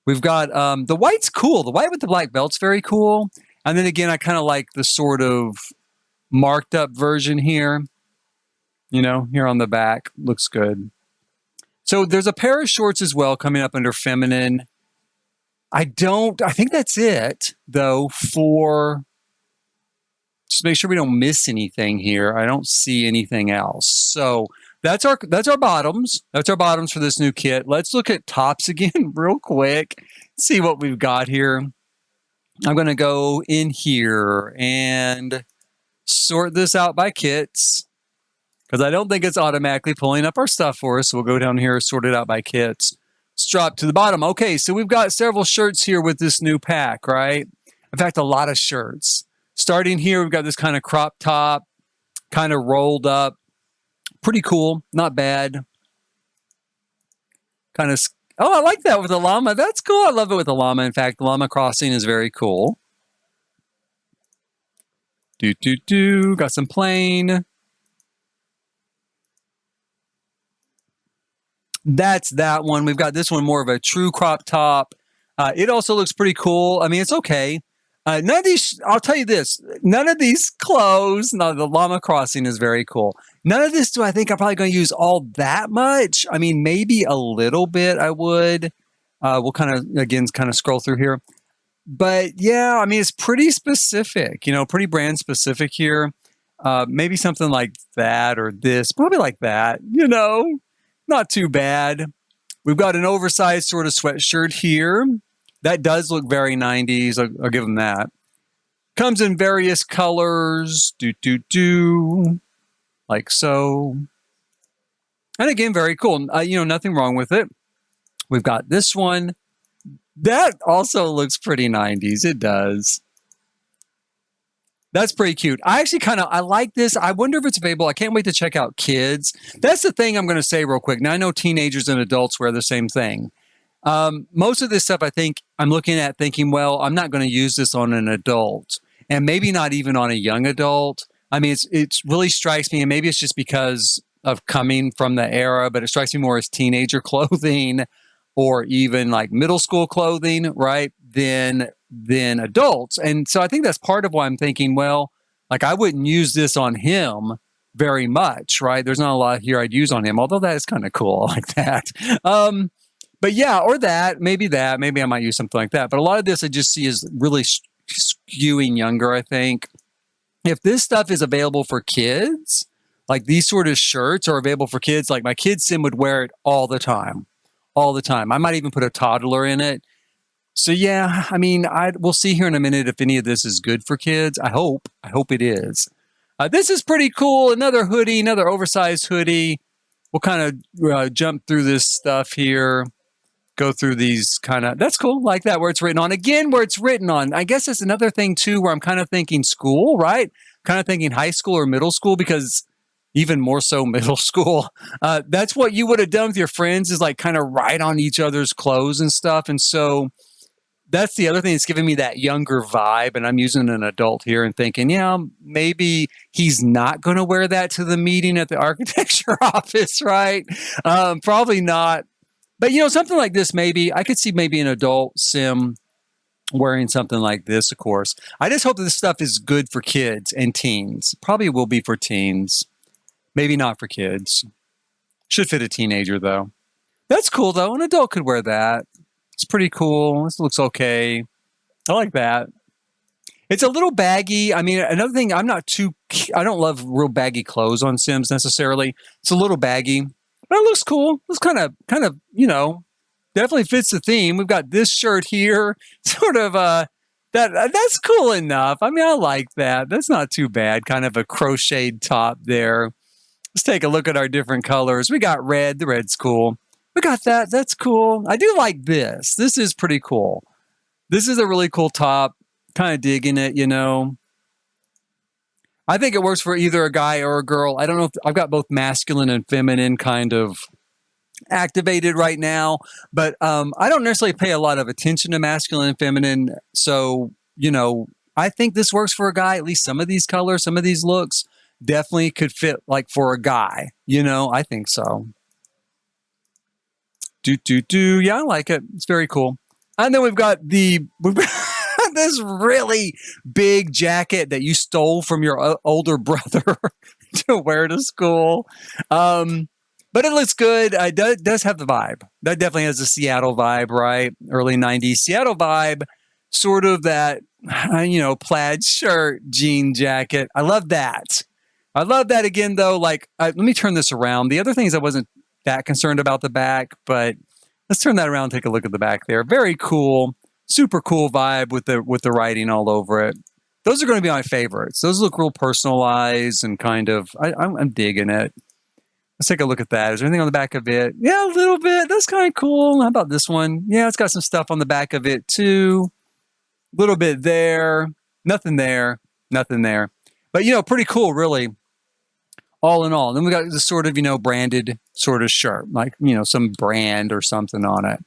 We've got the white's cool. The white with the black belt's very cool. And then again, I kind of like the sort of marked up version here. You know, here on the back. Looks good. So there's a pair of shorts as well coming up under feminine. I think that's it, though, for... Just make sure we don't miss anything here. I don't see anything else. So that's our bottoms. That's our bottoms for this new kit. Let's look at tops again real quick. See what we've got here. I'm going to go in here and sort this out by kits because I don't think it's automatically pulling up our stuff for us. So we'll go down here, sort it out by kits. Let's drop to the bottom. Okay, so we've got several shirts here with this new pack, right? In fact, a lot of shirts. Starting here, we've got this kind of crop top, kind of rolled up. Pretty cool, not bad. Kind of, oh, I like that with the llama. That's cool. I love it with the llama. In fact, the llama crossing is very cool. Got some plain. That's that one. We've got this one more of a true crop top. It also looks pretty cool. I mean, it's okay. None of these, I'll tell you this, none of these clothes, no, the llama crossing is very cool. None of this do I think I'm probably going to use all that much. I mean, maybe a little bit I would. We'll kind of scroll through here. But yeah, I mean, it's pretty specific, you know, pretty brand specific here. Maybe something like that or this, probably like that, you know, not too bad. We've got an oversized sort of sweatshirt here. That does look very 90s. I'll give them that. Comes in various colors. Like so. And again, very cool. You know, nothing wrong with it. We've got this one. That also looks pretty 90s. It does. That's pretty cute. I actually I like this. I wonder if it's available. I can't wait to check out kids. That's the thing I'm going to say real quick. Now, I know teenagers and adults wear the same thing. Most of this stuff, I think I'm looking at thinking, well, I'm not going to use this on an adult and maybe not even on a young adult. I mean, it really strikes me, and maybe it's just because of coming from the era, but it strikes me more as teenager clothing or even like middle school clothing, right? Than adults. And so I think that's part of why I'm thinking, well, like I wouldn't use this on him very much, right? There's not a lot here I'd use on him, although that is kind of cool like that. But yeah, or maybe I might use something like that. But a lot of this I just see is really skewing younger, I think. If this stuff is available for kids, like these sort of shirts are available for kids, like my kid Sim would wear it all the time. All the time. I might even put a toddler in it. So yeah, I mean, we'll see here in a minute if any of this is good for kids. I hope it is. This is pretty cool. Another hoodie, another oversized hoodie. We'll kind of jump through this stuff here. Go through these that's cool, like that, where it's written on. Again, where it's written on. I guess it's another thing, too, where I'm kind of thinking school, right? Kind of thinking high school or middle school, because even more so middle school. That's what you would have done with your friends, is like kind of write on each other's clothes and stuff. And so that's the other thing that's giving me that younger vibe. And I'm using an adult here and thinking, yeah, maybe he's not going to wear that to the meeting at the architecture office, right? Probably not. But, you know, something like this, maybe I could see maybe an adult Sim wearing something like this, of course. I just hope that this stuff is good for kids and teens. Probably will be for teens. Maybe not for kids. Should fit a teenager, though. That's cool, though. An adult could wear that. It's pretty cool. This looks okay. I like that. It's a little baggy. I mean, another thing, I don't love real baggy clothes on Sims necessarily. It's a little baggy. But it looks cool. It's kind of, you know, definitely fits the theme. We've got this shirt here, sort of that's cool enough. I mean, I like that. That's not too bad. Kind of a crocheted top there. Let's take a look at our different colors. We got red. The red's cool. We got that. That's cool. I do like this. This is pretty cool. This is a really cool top. Kind of digging it, you know. I think it works for either a guy or a girl. I don't know if I've got both masculine and feminine kind of activated right now, but I don't necessarily pay a lot of attention to masculine and feminine. So, you know, I think this works for a guy. At least some of these colors, some of these looks definitely could fit like for a guy. You know, I think so. Yeah, I like it. It's very cool. And then we've got this really big jacket that you stole from your older brother to wear to school. But it looks good. It does have the vibe. That definitely has a Seattle vibe, right? Early 90s Seattle vibe. Sort of that, you know, plaid shirt, jean jacket. I love that. I love that again, though. Like, let me turn this around. The other thing is I wasn't that concerned about the back, but let's turn that around and take a look at the back there. Very cool. Super cool vibe with the writing all over it. Those are going to be my favorites. Those look real personalized and kind of, I'm digging it. Let's take a look at that. Is there anything on the back of it? Yeah, a little bit. That's kind of cool. How about this one? Yeah, it's got some stuff on the back of it too. A little bit there. Nothing there. Nothing there. But, you know, pretty cool, really. All in all. Then we got this sort of, you know, branded sort of shirt. Like, you know, some brand or something on it.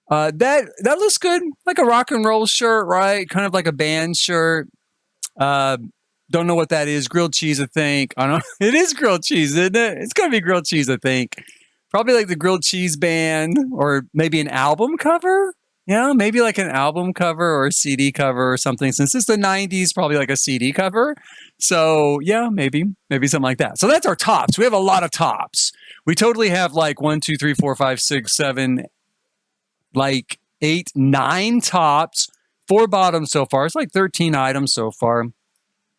That looks good. Like a rock and roll shirt, right? Kind of like a band shirt. Don't know what that is. Grilled cheese, I think. I don't know. It is grilled cheese, isn't it? It's going to be grilled cheese, I think. Probably like the grilled cheese band or maybe an album cover. Yeah, maybe like an album cover or a CD cover or something. Since it's the 90s, probably like a CD cover. So yeah, maybe something like that. So that's our tops. We have a lot of tops. We totally have like 1, 2, 3, 4, 5, 6, 7, like 8, 9 tops, 4 bottoms so far. It's like 13 items so far.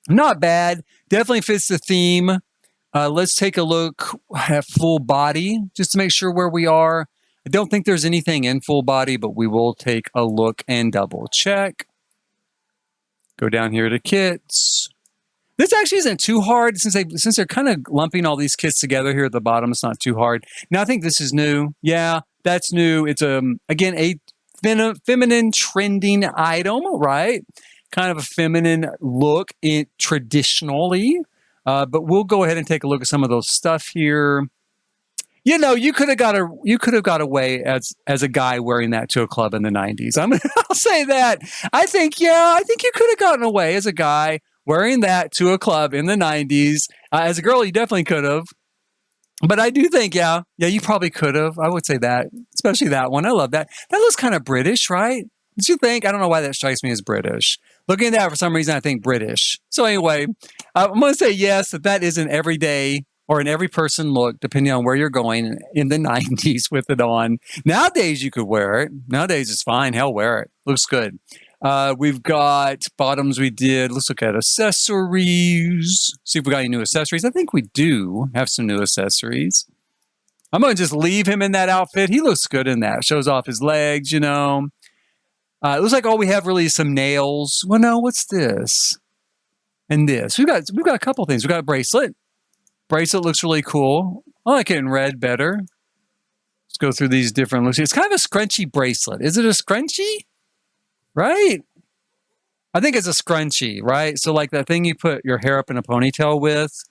Not bad. Definitely fits the theme. Let's take a look at full body just to make sure where we are. I don't think there's anything in full body, but we will take a look and double check. Go down here to kits. This actually isn't too hard since they're kind of lumping all these kits together here at the bottom. It's not too hard. Now I think this is new. Yeah, that's new. It's again a feminine trending item, right? Kind of a feminine look traditionally. But we'll go ahead and take a look at some of those stuff here. You know, you could have got away as a guy wearing that to a club in the 90s. I'll say that. I think you could have gotten away as a guy wearing that to a club in the 90s. As a girl, you definitely could have. But I do think, yeah, you probably could have. I would say that, especially that one. I love that. That looks kind of British, right? Did you think? I don't know why that strikes me as British. Looking at that, for some reason, I think British. So anyway, I'm going to say yes, that is an everyday or an every person look, depending on where you're going in the 90s with it on. Nowadays, you could wear it. Nowadays, it's fine. Hell, wear it. Looks good. We've got bottoms we did. Let's look at accessories. See if we got any new accessories. I think we do have some new accessories. I'm going to just leave him in that outfit. He looks good in that. Shows off his legs, you know. It looks like all we have really is some nails. Well, no, what's this? And this. We've got a couple things. We've got a bracelet. Bracelet looks really cool. I like it in red better. Let's go through these different looks. It's kind of a scrunchy bracelet. Is it a scrunchie? Right? I think it's a scrunchie, right? So like that thing you put your hair up in a ponytail with,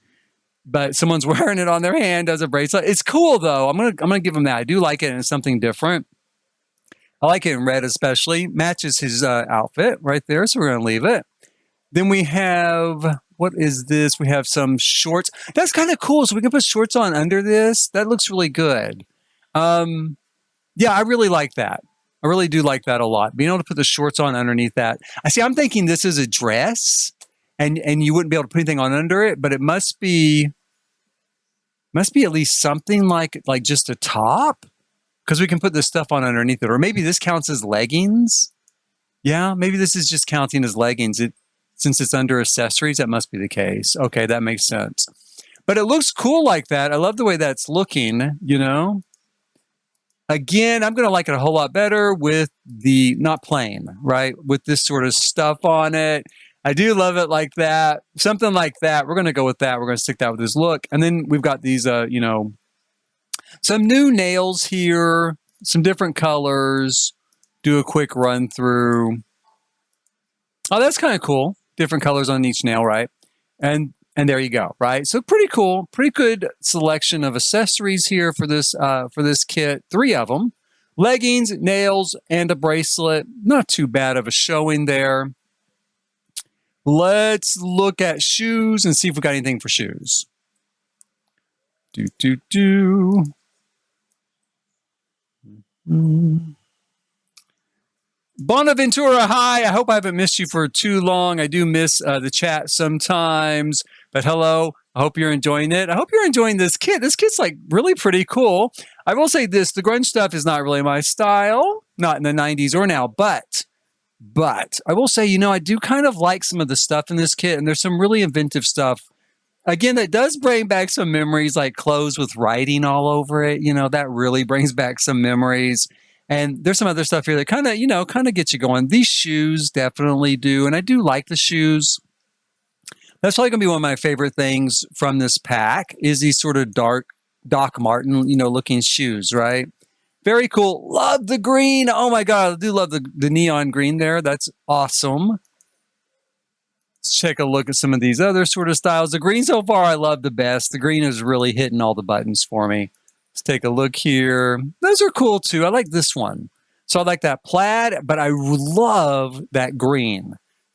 but someone's wearing it on their hand as a bracelet. It's cool though. I'm gonna give him that. I do like it, and it's something different. I like it in red especially. Matches his outfit right there, so we're gonna leave it. Then we have, what is this? We have some shorts. That's kind of cool. So we can put shorts on under this. That looks really good. Yeah, I really like that. I really do like that a lot. Being able to put the shorts on underneath that. I'm thinking this is a dress, and you wouldn't be able to put anything on under it, but it must be at least something like just a top, because we can put this stuff on underneath it. Or maybe this counts as leggings. Yeah, maybe this is just counting as leggings. Since it's under accessories, that must be the case. Okay, that makes sense. But it looks cool like that. I love the way that's looking, you know. Again, I'm going to like it a whole lot better with the, not plain, right? With this sort of stuff on it. I do love it like that. Something like that. We're going to go with that. We're going to stick that with this look. And then we've got these, you know, Some new nails here, some different colors. Do a quick run through. Oh, that's kind of cool. Different colors on each nail, right? And there you go, right? So pretty cool, pretty good selection of accessories here for this kit. 3 of them: leggings, nails, and a bracelet. Not too bad of a showing there. Let's look at shoes and see if we got anything for shoes. Bonaventura, hi. I hope I haven't missed you for too long. I do miss the chat sometimes, but hello. I hope you're enjoying it. I hope you're enjoying this kit. This kit's like really pretty cool. I will say this, the grunge stuff is not really my style, not in the 90s or now, but I will say, I do kind of like some of the stuff in this kit, and there's some really inventive stuff. Again, that does bring back some memories, like clothes with writing all over it. That really brings back some memories. And there's some other stuff here that kind of gets you going. These shoes definitely do. And I do like the shoes. That's probably going to be one of my favorite things from this pack is these sort of dark Doc Martin, looking shoes, right? Very cool. Love the green. Oh my God. I do love the neon green there. That's awesome. Let's take a look at some of these other sort of styles. The green so far I love the best. The green is really hitting all the buttons for me. Let's take a look here. Those are cool too. I like this one. So I like that plaid, but I love that green.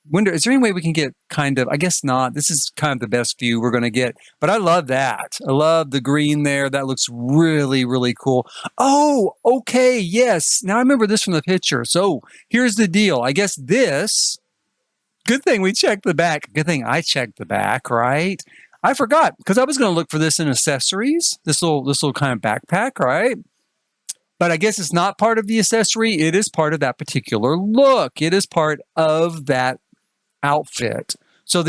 Wonder, is there any way we can get kind of, I guess not. This is kind of the best view we're going to get, but I love that. I love the green there. That looks really, really cool. Oh, okay. Yes. Now I remember this from the picture. So here's the deal. I guess this, good thing we checked the back. Good thing I checked the back, right? I forgot because I was going to look for this in accessories, this little kind of backpack, right? But I guess it's not part of the accessory. It is part of that particular look. It is part of that outfit. So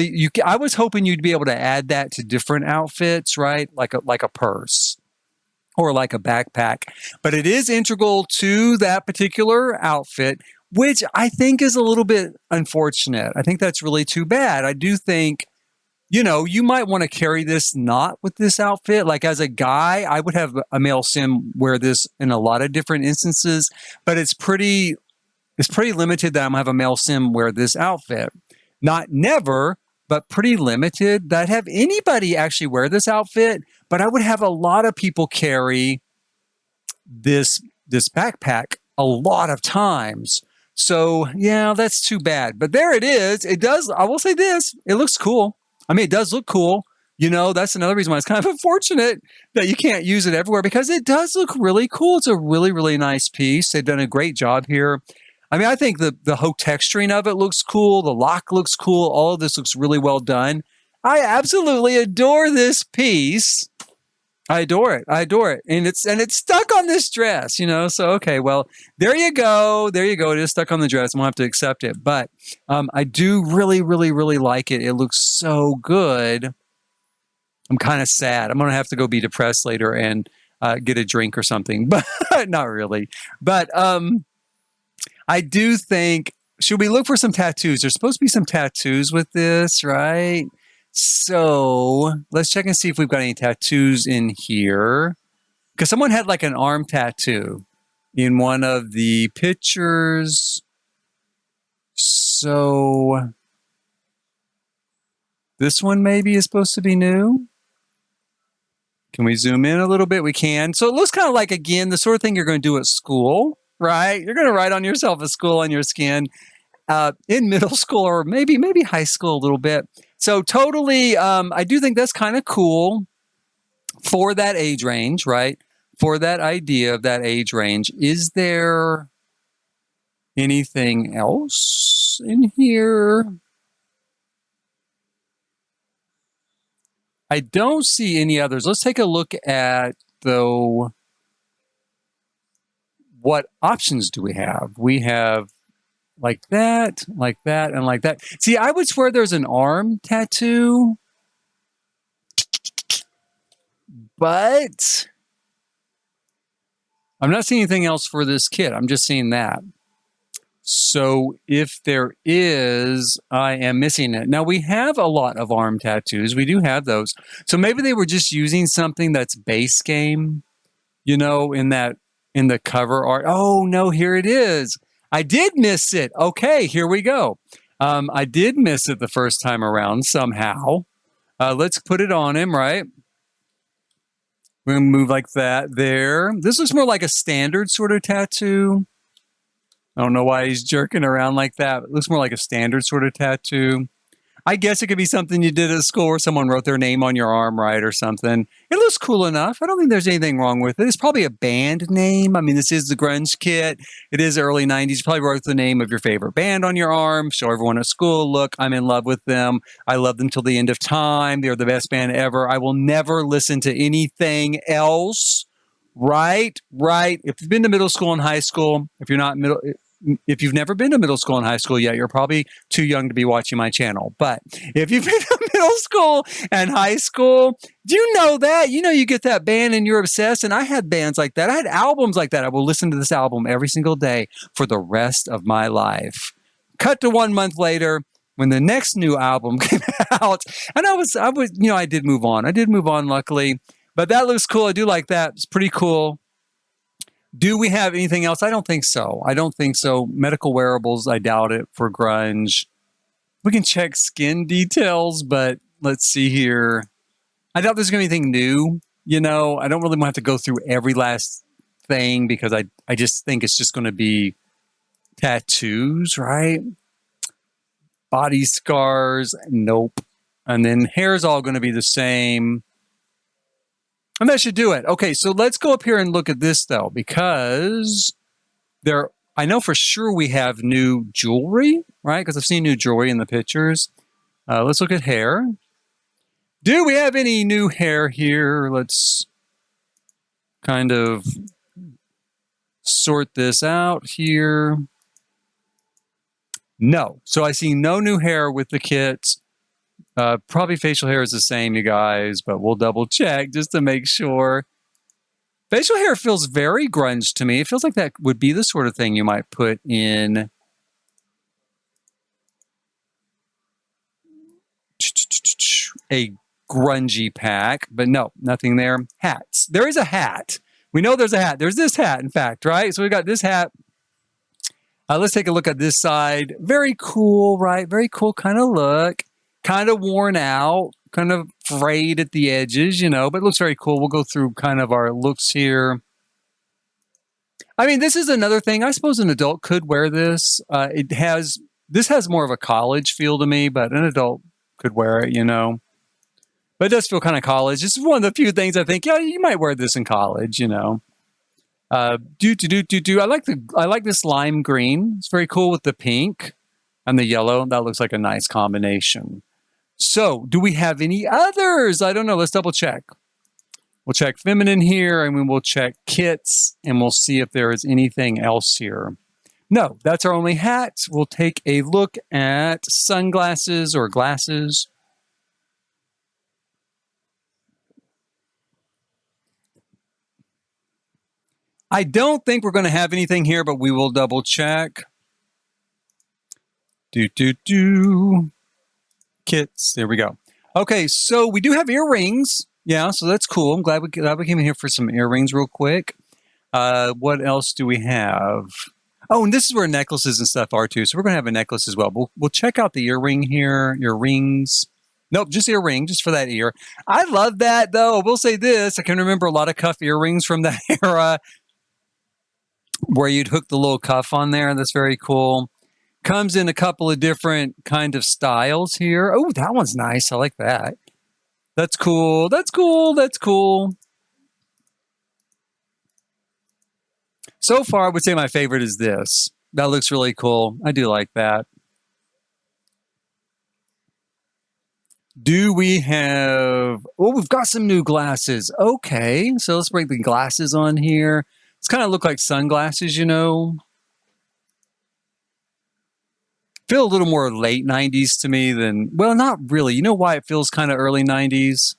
I was hoping you'd be able to add that to different outfits, right? Like a purse or like a backpack. But it is integral to that particular outfit, which I think is a little bit unfortunate. I think that's really too bad. I do think, you might want to carry this not with this outfit. Like as a guy, I would have a male sim wear this in a lot of different instances, but it's pretty limited that I'm gonna have a male sim wear this outfit. Not never, but pretty limited that I'd have anybody actually wear this outfit, but I would have a lot of people carry this backpack a lot of times. So yeah, that's too bad. But there it is. It does, I will say this, it looks cool. I mean, it does look cool. That's another reason why it's kind of unfortunate that you can't use it everywhere because it does look really cool. It's a really, really nice piece. They've done a great job here. I mean, I think the whole texturing of it looks cool. The lock looks cool. All of this looks really well done. I absolutely adore this piece. I adore it. I adore it. And it's stuck on this dress, So, okay, well, there you go. There you go. It is stuck on the dress. I'm going to have to accept it. But I do really, really, really like it. It looks so good. I'm kind of sad. I'm going to have to go be depressed later and get a drink or something. But not really. But I do think, should we look for some tattoos? There's supposed to be some tattoos with this, right? So let's check and see if we've got any tattoos in here. Because someone had like an arm tattoo in one of the pictures. So this one maybe is supposed to be new. Can we zoom in a little bit? We can. So it looks kind of like, again, the sort of thing you're going to do at school, right? You're going to write on yourself at school on your skin. In middle school or maybe high school a little bit. So totally, I do think that's kind of cool for that age range, right? For that idea of that age range. Is there anything else in here? I don't see any others. Let's take a look at, though, what options do we have? We have like that, and like that. See, I would swear there's an arm tattoo, but I'm not seeing anything else for this kit. I'm just seeing that. So if there is, I am missing it. Now, we have a lot of arm tattoos. We do have those. So maybe they were just using something that's base game. in the cover art. Oh no, here it is. I did miss it. Okay, here we go. I did miss it the first time around somehow. Let's put it on him, right? We're going to move like that there. This looks more like a standard sort of tattoo. I don't know why he's jerking around like that. It looks more like a standard sort of tattoo. I guess it could be something you did at school where someone wrote their name on your arm, right, or something. It looks cool enough. I don't think there's anything wrong with it. It's probably a band name. I mean, this is the Grunge kit. It is early 90s. You probably wrote the name of your favorite band on your arm. Show everyone at school, look, I'm in love with them. I love them till the end of time. They're the best band ever. I will never listen to anything else. Right. If you've been to middle school and high school, if you've never been to middle school and high school yet, you're probably too young to be watching my channel. But if you've been to middle school and high school, do you know that? You get that band and you're obsessed. And I had bands like that. I had albums like that. I will listen to this album every single day for the rest of my life. Cut to 1 month later when the next new album came out. And I did move on. I did move on, luckily. But that looks cool. I do like that. It's pretty cool. Do we have anything else? I don't think so. Medical wearables, I doubt it for grunge. We can check skin details, but let's see here. I doubt there's going to be anything new. I don't really want to have to go through every last thing because I just think it's just going to be tattoos, right? Body scars, nope. And then hair's all going to be the same. And that should do it. Okay, so let's go up here and look at this, though, because I know for sure we have new jewelry, right? Because I've seen new jewelry in the pictures. Let's look at hair. Do we have any new hair here? Let's kind of sort this out here. No. So I see no new hair with the kits. Probably facial hair is the same, you guys, but we'll double check just to make sure. Facial hair feels very grunge to me. It feels like that would be the sort of thing you might put in a grungy pack, but no, nothing there. Hats. There is a hat. We know there's a hat. There's this hat, in fact, right? So we got this hat. Let's take a look at this side. Very cool, right? Very cool kind of look. Kind of worn out, kind of frayed at the edges, but it looks very cool. We'll go through kind of our looks here. I mean, this is another thing. I suppose an adult could wear this. This has more of a college feel to me, but an adult could wear it, But it does feel kind of college. This is one of the few things I think, yeah, you might wear this in college, I like this lime green. It's very cool with the pink and the yellow. That looks like a nice combination. So, do we have any others? I don't know. Let's double check. We'll check feminine here, and then we'll check kits, and we'll see if there is anything else here. No, that's our only hats. We'll take a look at sunglasses or glasses. I don't think we're going to have anything here, but we will double check. Kits. There we go. Okay, so we do have earrings. Yeah, so that's cool. I'm glad we came in here for some earrings real quick. What else do we have? Oh, and this is where necklaces and stuff are too. So we're going to have a necklace as well. We'll check out the earring here. Earrings. Nope, just earring, just for that ear. I love that, though. I will say this. I can remember a lot of cuff earrings from that era where you'd hook the little cuff on there. That's very cool. Comes in a couple of different kind of styles here. Oh, that one's nice. I like that. That's cool. That's cool. That's cool. So far, I would say my favorite is this. That looks really cool. I do like that. Do we have... Oh, we've got some new glasses. Okay, so let's bring the glasses on here. It's kind of look like sunglasses, Feel a little more late 90s to me than... Well, not really. You know why it feels kind of early 90s?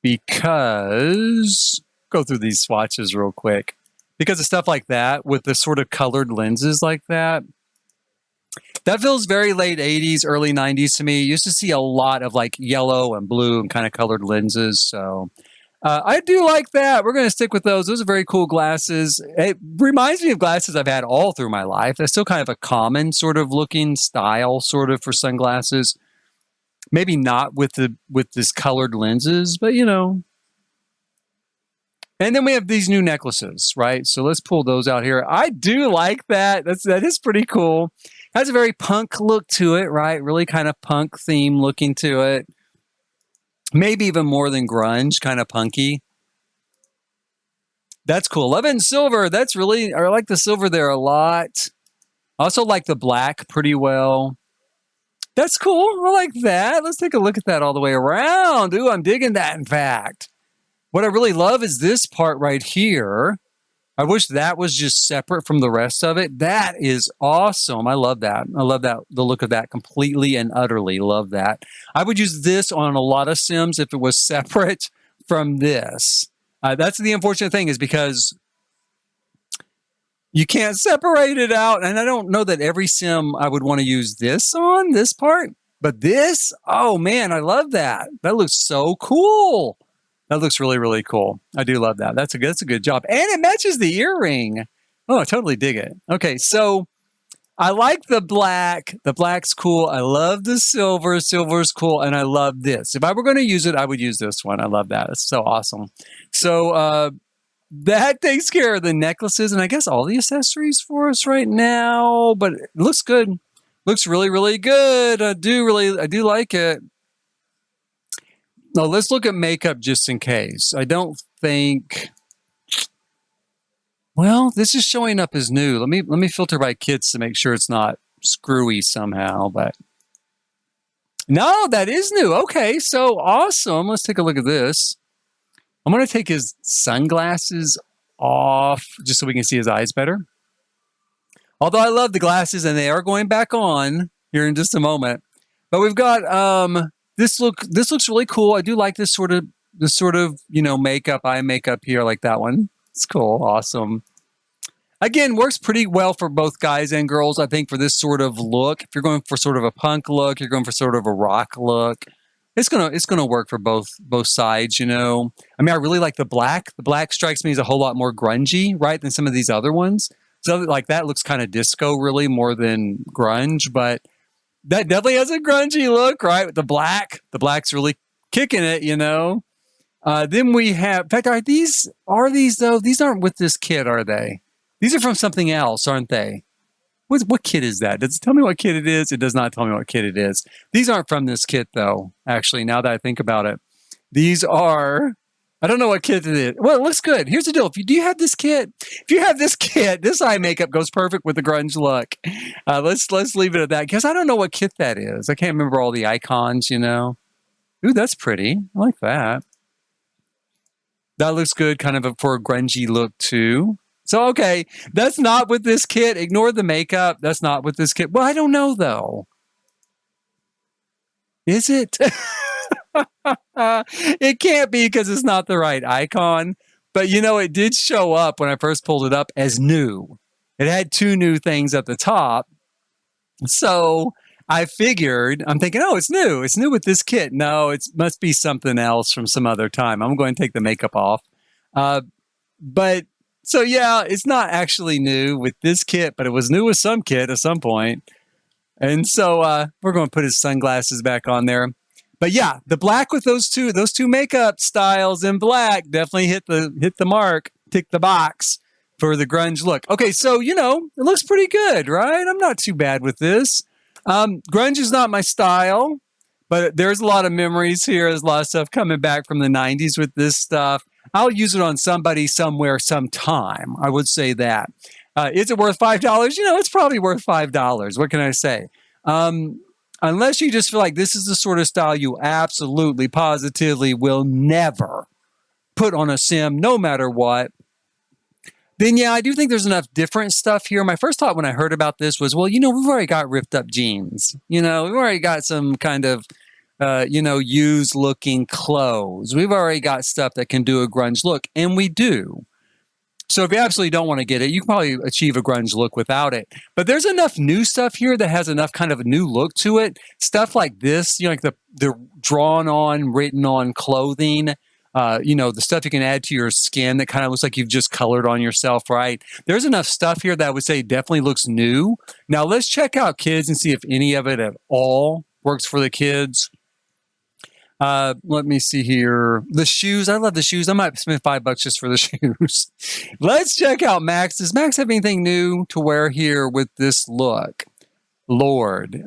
Because... Go through these swatches real quick. Because of stuff like that, with the sort of colored lenses like that. That feels very late 80s, early 90s to me. You used to see a lot of like yellow and blue and kind of colored lenses. So I do like that. We're going to stick with those. Those are very cool glasses. It reminds me of glasses I've had all through my life. That's still kind of a common sort of looking style, sort of for sunglasses. Maybe not with this colored lenses, but you know. And then we have these new necklaces, right? So let's pull those out here. I do like that. That is pretty cool. Has a very punk look to it, right? Really kind of punk theme looking to it. Maybe even more than grunge, kind of punky. That's cool. Love it in silver. That's really, I like the silver there a lot. Also like the black pretty well. That's cool. I like that. Let's take a look at that all the way around. Ooh, I'm digging that, in fact. What I really love is this part right here. I wish that was just separate from the rest of it. That is awesome. I love that. I love that, the look of that completely and utterly. Love that. I would use this on a lot of Sims if it was separate from this. That's the unfortunate thing, is because you can't separate it out. And I don't know that every Sim I would want to use this on, this part. But this, oh man, I love that. That looks so cool. That looks really, really cool. I do love that. That's a good job. And it matches the earring. Oh, I totally dig it. Okay, so I like the black. The black's cool. I love the silver. Silver's cool. And I love this. If I were going to use it, I would use this one. I love that. It's so awesome. So that takes care of the necklaces and I guess all the accessories for us right now. But it looks good. Looks really, really good. I do like it. Now, let's look at makeup just in case. I don't think... Well, this is showing up as new. Let me filter by kids to make sure it's not screwy somehow, but... No, that is new. Okay, so awesome. Let's take a look at this. I'm going to take his sunglasses off just so we can see his eyes better. Although I love the glasses and they are going back on here in just a moment. But we've got... This looks really cool. I do like this sort of you know, eye makeup here. I like that one. It's cool. Awesome. Again, works pretty well for both guys and girls, I think, for this sort of look. If you're going for sort of a punk look, you're going for sort of a rock look. It's gonna work for both sides, you know. I mean, I really like the black. The black strikes me as a whole lot more grungy, right, than some of these other ones. So like that looks kind of disco really more than grunge, but that definitely has a grungy look, right? With the black. The black's really kicking it, you know. Then we have, in fact, are these though? These aren't with this kit, are they? These are from something else, aren't they? What kit is that? Does it tell me what kit it is? It does not tell me what kit it is. These aren't from this kit, though, actually, now that I think about it. These are... I don't know what kit it is. Well, it looks good. Here's the deal. Do you have this kit? If you have this kit, this eye makeup goes perfect with the grunge look. Let's leave it at that because I don't know what kit that is. I can't remember all the icons, you know. Ooh, that's pretty. I like that. That looks good, kind of for a grungy look too. So, okay, that's not with this kit. Ignore the makeup. That's not with this kit. Well, I don't know, though. Is it? It can't be because it's not the right icon. But, you know, it did show up when I first pulled it up as new. It had two new things at the top. So I figured, I'm thinking, oh, it's new. It's new with this kit. No, it must be something else from some other time. I'm going to take the makeup off. But, so yeah, it's not actually new with this kit, but it was new with some kit at some point. And so we're going to put his sunglasses back on there. But yeah, the black with those two makeup styles in black definitely hit the mark, tick the box for the grunge look. Okay, so, you know, it looks pretty good, right? I'm not too bad with this. Grunge is not my style, but there's a lot of memories here. There's a lot of stuff coming back from the 90s with this stuff. I'll use it on somebody, somewhere, sometime. I would say that. Is it worth $5? You know, it's probably worth $5. What can I say? Unless you just feel like this is the sort of style you absolutely, positively will never put on a sim, no matter what, then yeah, I do think there's enough different stuff here. My first thought when I heard about this was, well, you know, we've already got ripped up jeans. You know, we've already got some kind of, you know, used looking clothes. We've already got stuff that can do a grunge look, and we do. So if you absolutely don't want to get it, you can probably achieve a grunge look without it. But there's enough new stuff here that has enough kind of a new look to it. Stuff like this, you know, like the drawn on, written on clothing. the stuff you can add to your skin that kind of looks like you've just colored on yourself, right? There's enough stuff here that I would say definitely looks new. Now let's check out kids and see if any of it at all works for the kids. Let me see here. The shoes. I love the shoes. I might spend $5 just for the shoes. Let's check out Max. Does Max have anything new to wear here with this look? Lord.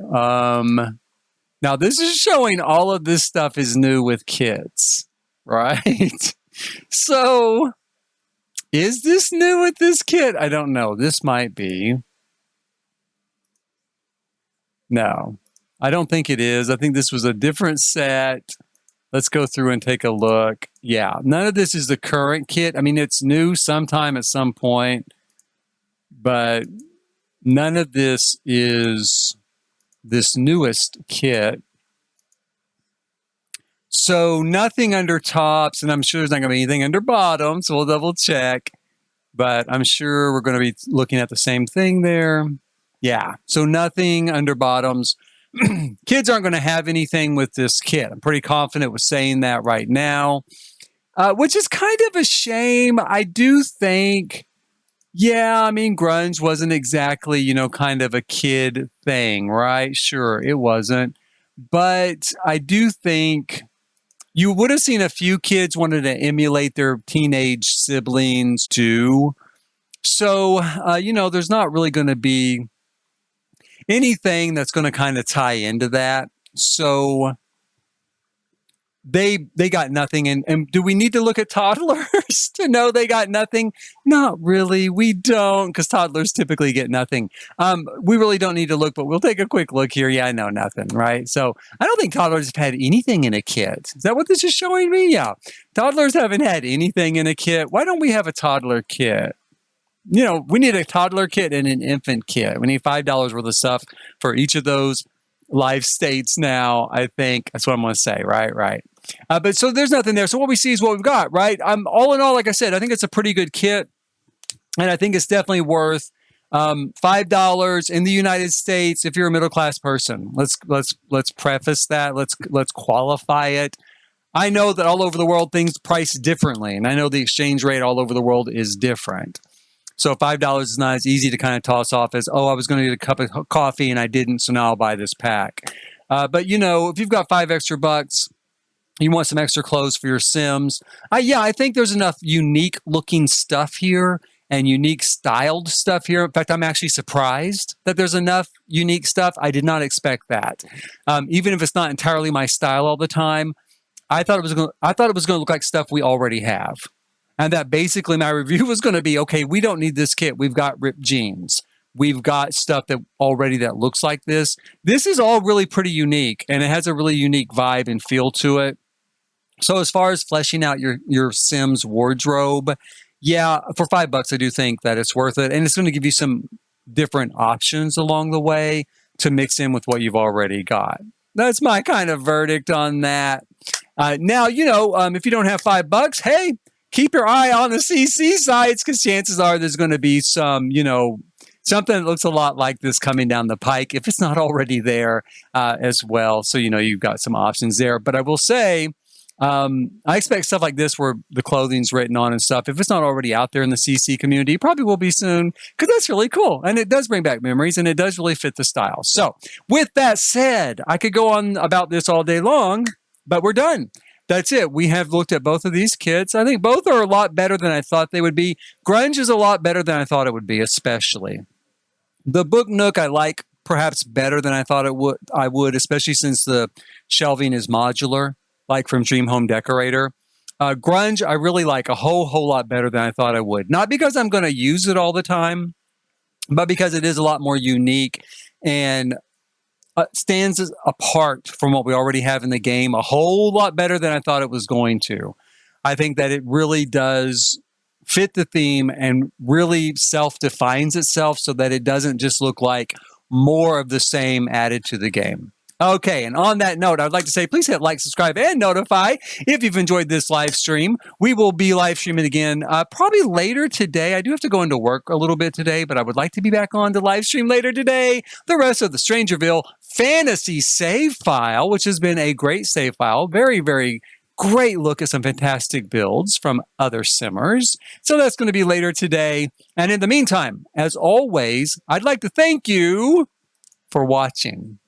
Now this is showing all of this stuff is new with kids, right? So is this new with this kid? I don't know. This might be. No, I don't think it is. I think this was a different set. Let's go through and take a look. Yeah, none of this is the current kit. I mean, it's new sometime at some point, but none of this is this newest kit. So nothing under tops, and I'm sure there's not going to be anything under bottoms, so we'll double check. But I'm sure we're going to be looking at the same thing there. Yeah, so nothing under bottoms. Kids aren't going to have anything with this kit. I'm pretty confident with saying that right now, which is kind of a shame. I do think, yeah, I mean, grunge wasn't exactly, kind of a kid thing, right? Sure, it wasn't. But I do think you would have seen a few kids wanted to emulate their teenage siblings too. So, there's not really going to be anything that's going to kind of tie into that. So they got nothing. And do we need to look at toddlers to know they got nothing? Not really. We don't, because toddlers typically get nothing. We really don't need to look, but we'll take a quick look here. Yeah, I know nothing, right? So I don't think toddlers have had anything in a kit. Is that what this is showing me? Yeah. Toddlers haven't had anything in a kit. Why don't we have a toddler kit? We need a toddler kit and an infant kit. We need $5 worth of stuff for each of those life states now, I think. That's what I'm going to say, right? But so there's nothing there. So what we see is what we've got, right? All in all, like I said, I think it's a pretty good kit. And I think it's definitely worth $5 in the United States if you're a middle-class person. Let's preface that. Let's qualify it. I know that all over the world, things price differently. And I know the exchange rate all over the world is different. So $5 is not as easy to kind of toss off as, I was going to get a cup of coffee and I didn't, so now I'll buy this pack. But if you've got $5 extra, you want some extra clothes for your Sims. I think there's enough unique looking stuff here and unique styled stuff here. In fact, I'm actually surprised that there's enough unique stuff. I did not expect that. Even if it's not entirely my style all the time, I thought it was going to look like stuff we already have. And that basically my review was going to be, okay, we don't need this kit. We've got ripped jeans. We've got stuff that looks like this. This is all really pretty unique, and it has a really unique vibe and feel to it. So as far as fleshing out your Sims wardrobe, yeah, for $5, I do think that it's worth it. And it's going to give you some different options along the way to mix in with what you've already got. That's my kind of verdict on that. Now, if you don't have $5, hey, keep your eye on the CC sites, because chances are there's going to be some, something that looks a lot like this coming down the pike, if it's not already there as well. So, you've got some options there. But I will say, I expect stuff like this where the clothing's written on and stuff. If it's not already out there in the CC community, it probably will be soon, because that's really cool. And it does bring back memories, and it does really fit the style. So with that said, I could go on about this all day long, but we're done. That's it. We have looked at both of these kits. I think both are a lot better than I thought they would be. Grunge is a lot better than I thought it would be, especially. The Book Nook I like perhaps better than I thought I would, especially since the shelving is modular, like from Dream Home Decorator. Grunge I really like a whole lot better than I thought I would. Not because I'm going to use it all the time, but because it is a lot more unique and stands apart from what we already have in the game a whole lot better than I thought it was going to. I think that it really does fit the theme and really self-defines itself so that it doesn't just look like more of the same added to the game. Okay, and on that note, I'd like to say please hit like, subscribe, and notify if you've enjoyed this live stream. We will be live streaming again probably later today. I do have to go into work a little bit today, but I would like to be back on to live stream later today. The rest of the Strangerville Fantasy save file, which has been a great save file. Very, very great look at some fantastic builds from other simmers. So that's going to be later today. And in the meantime, as always, I'd like to thank you for watching.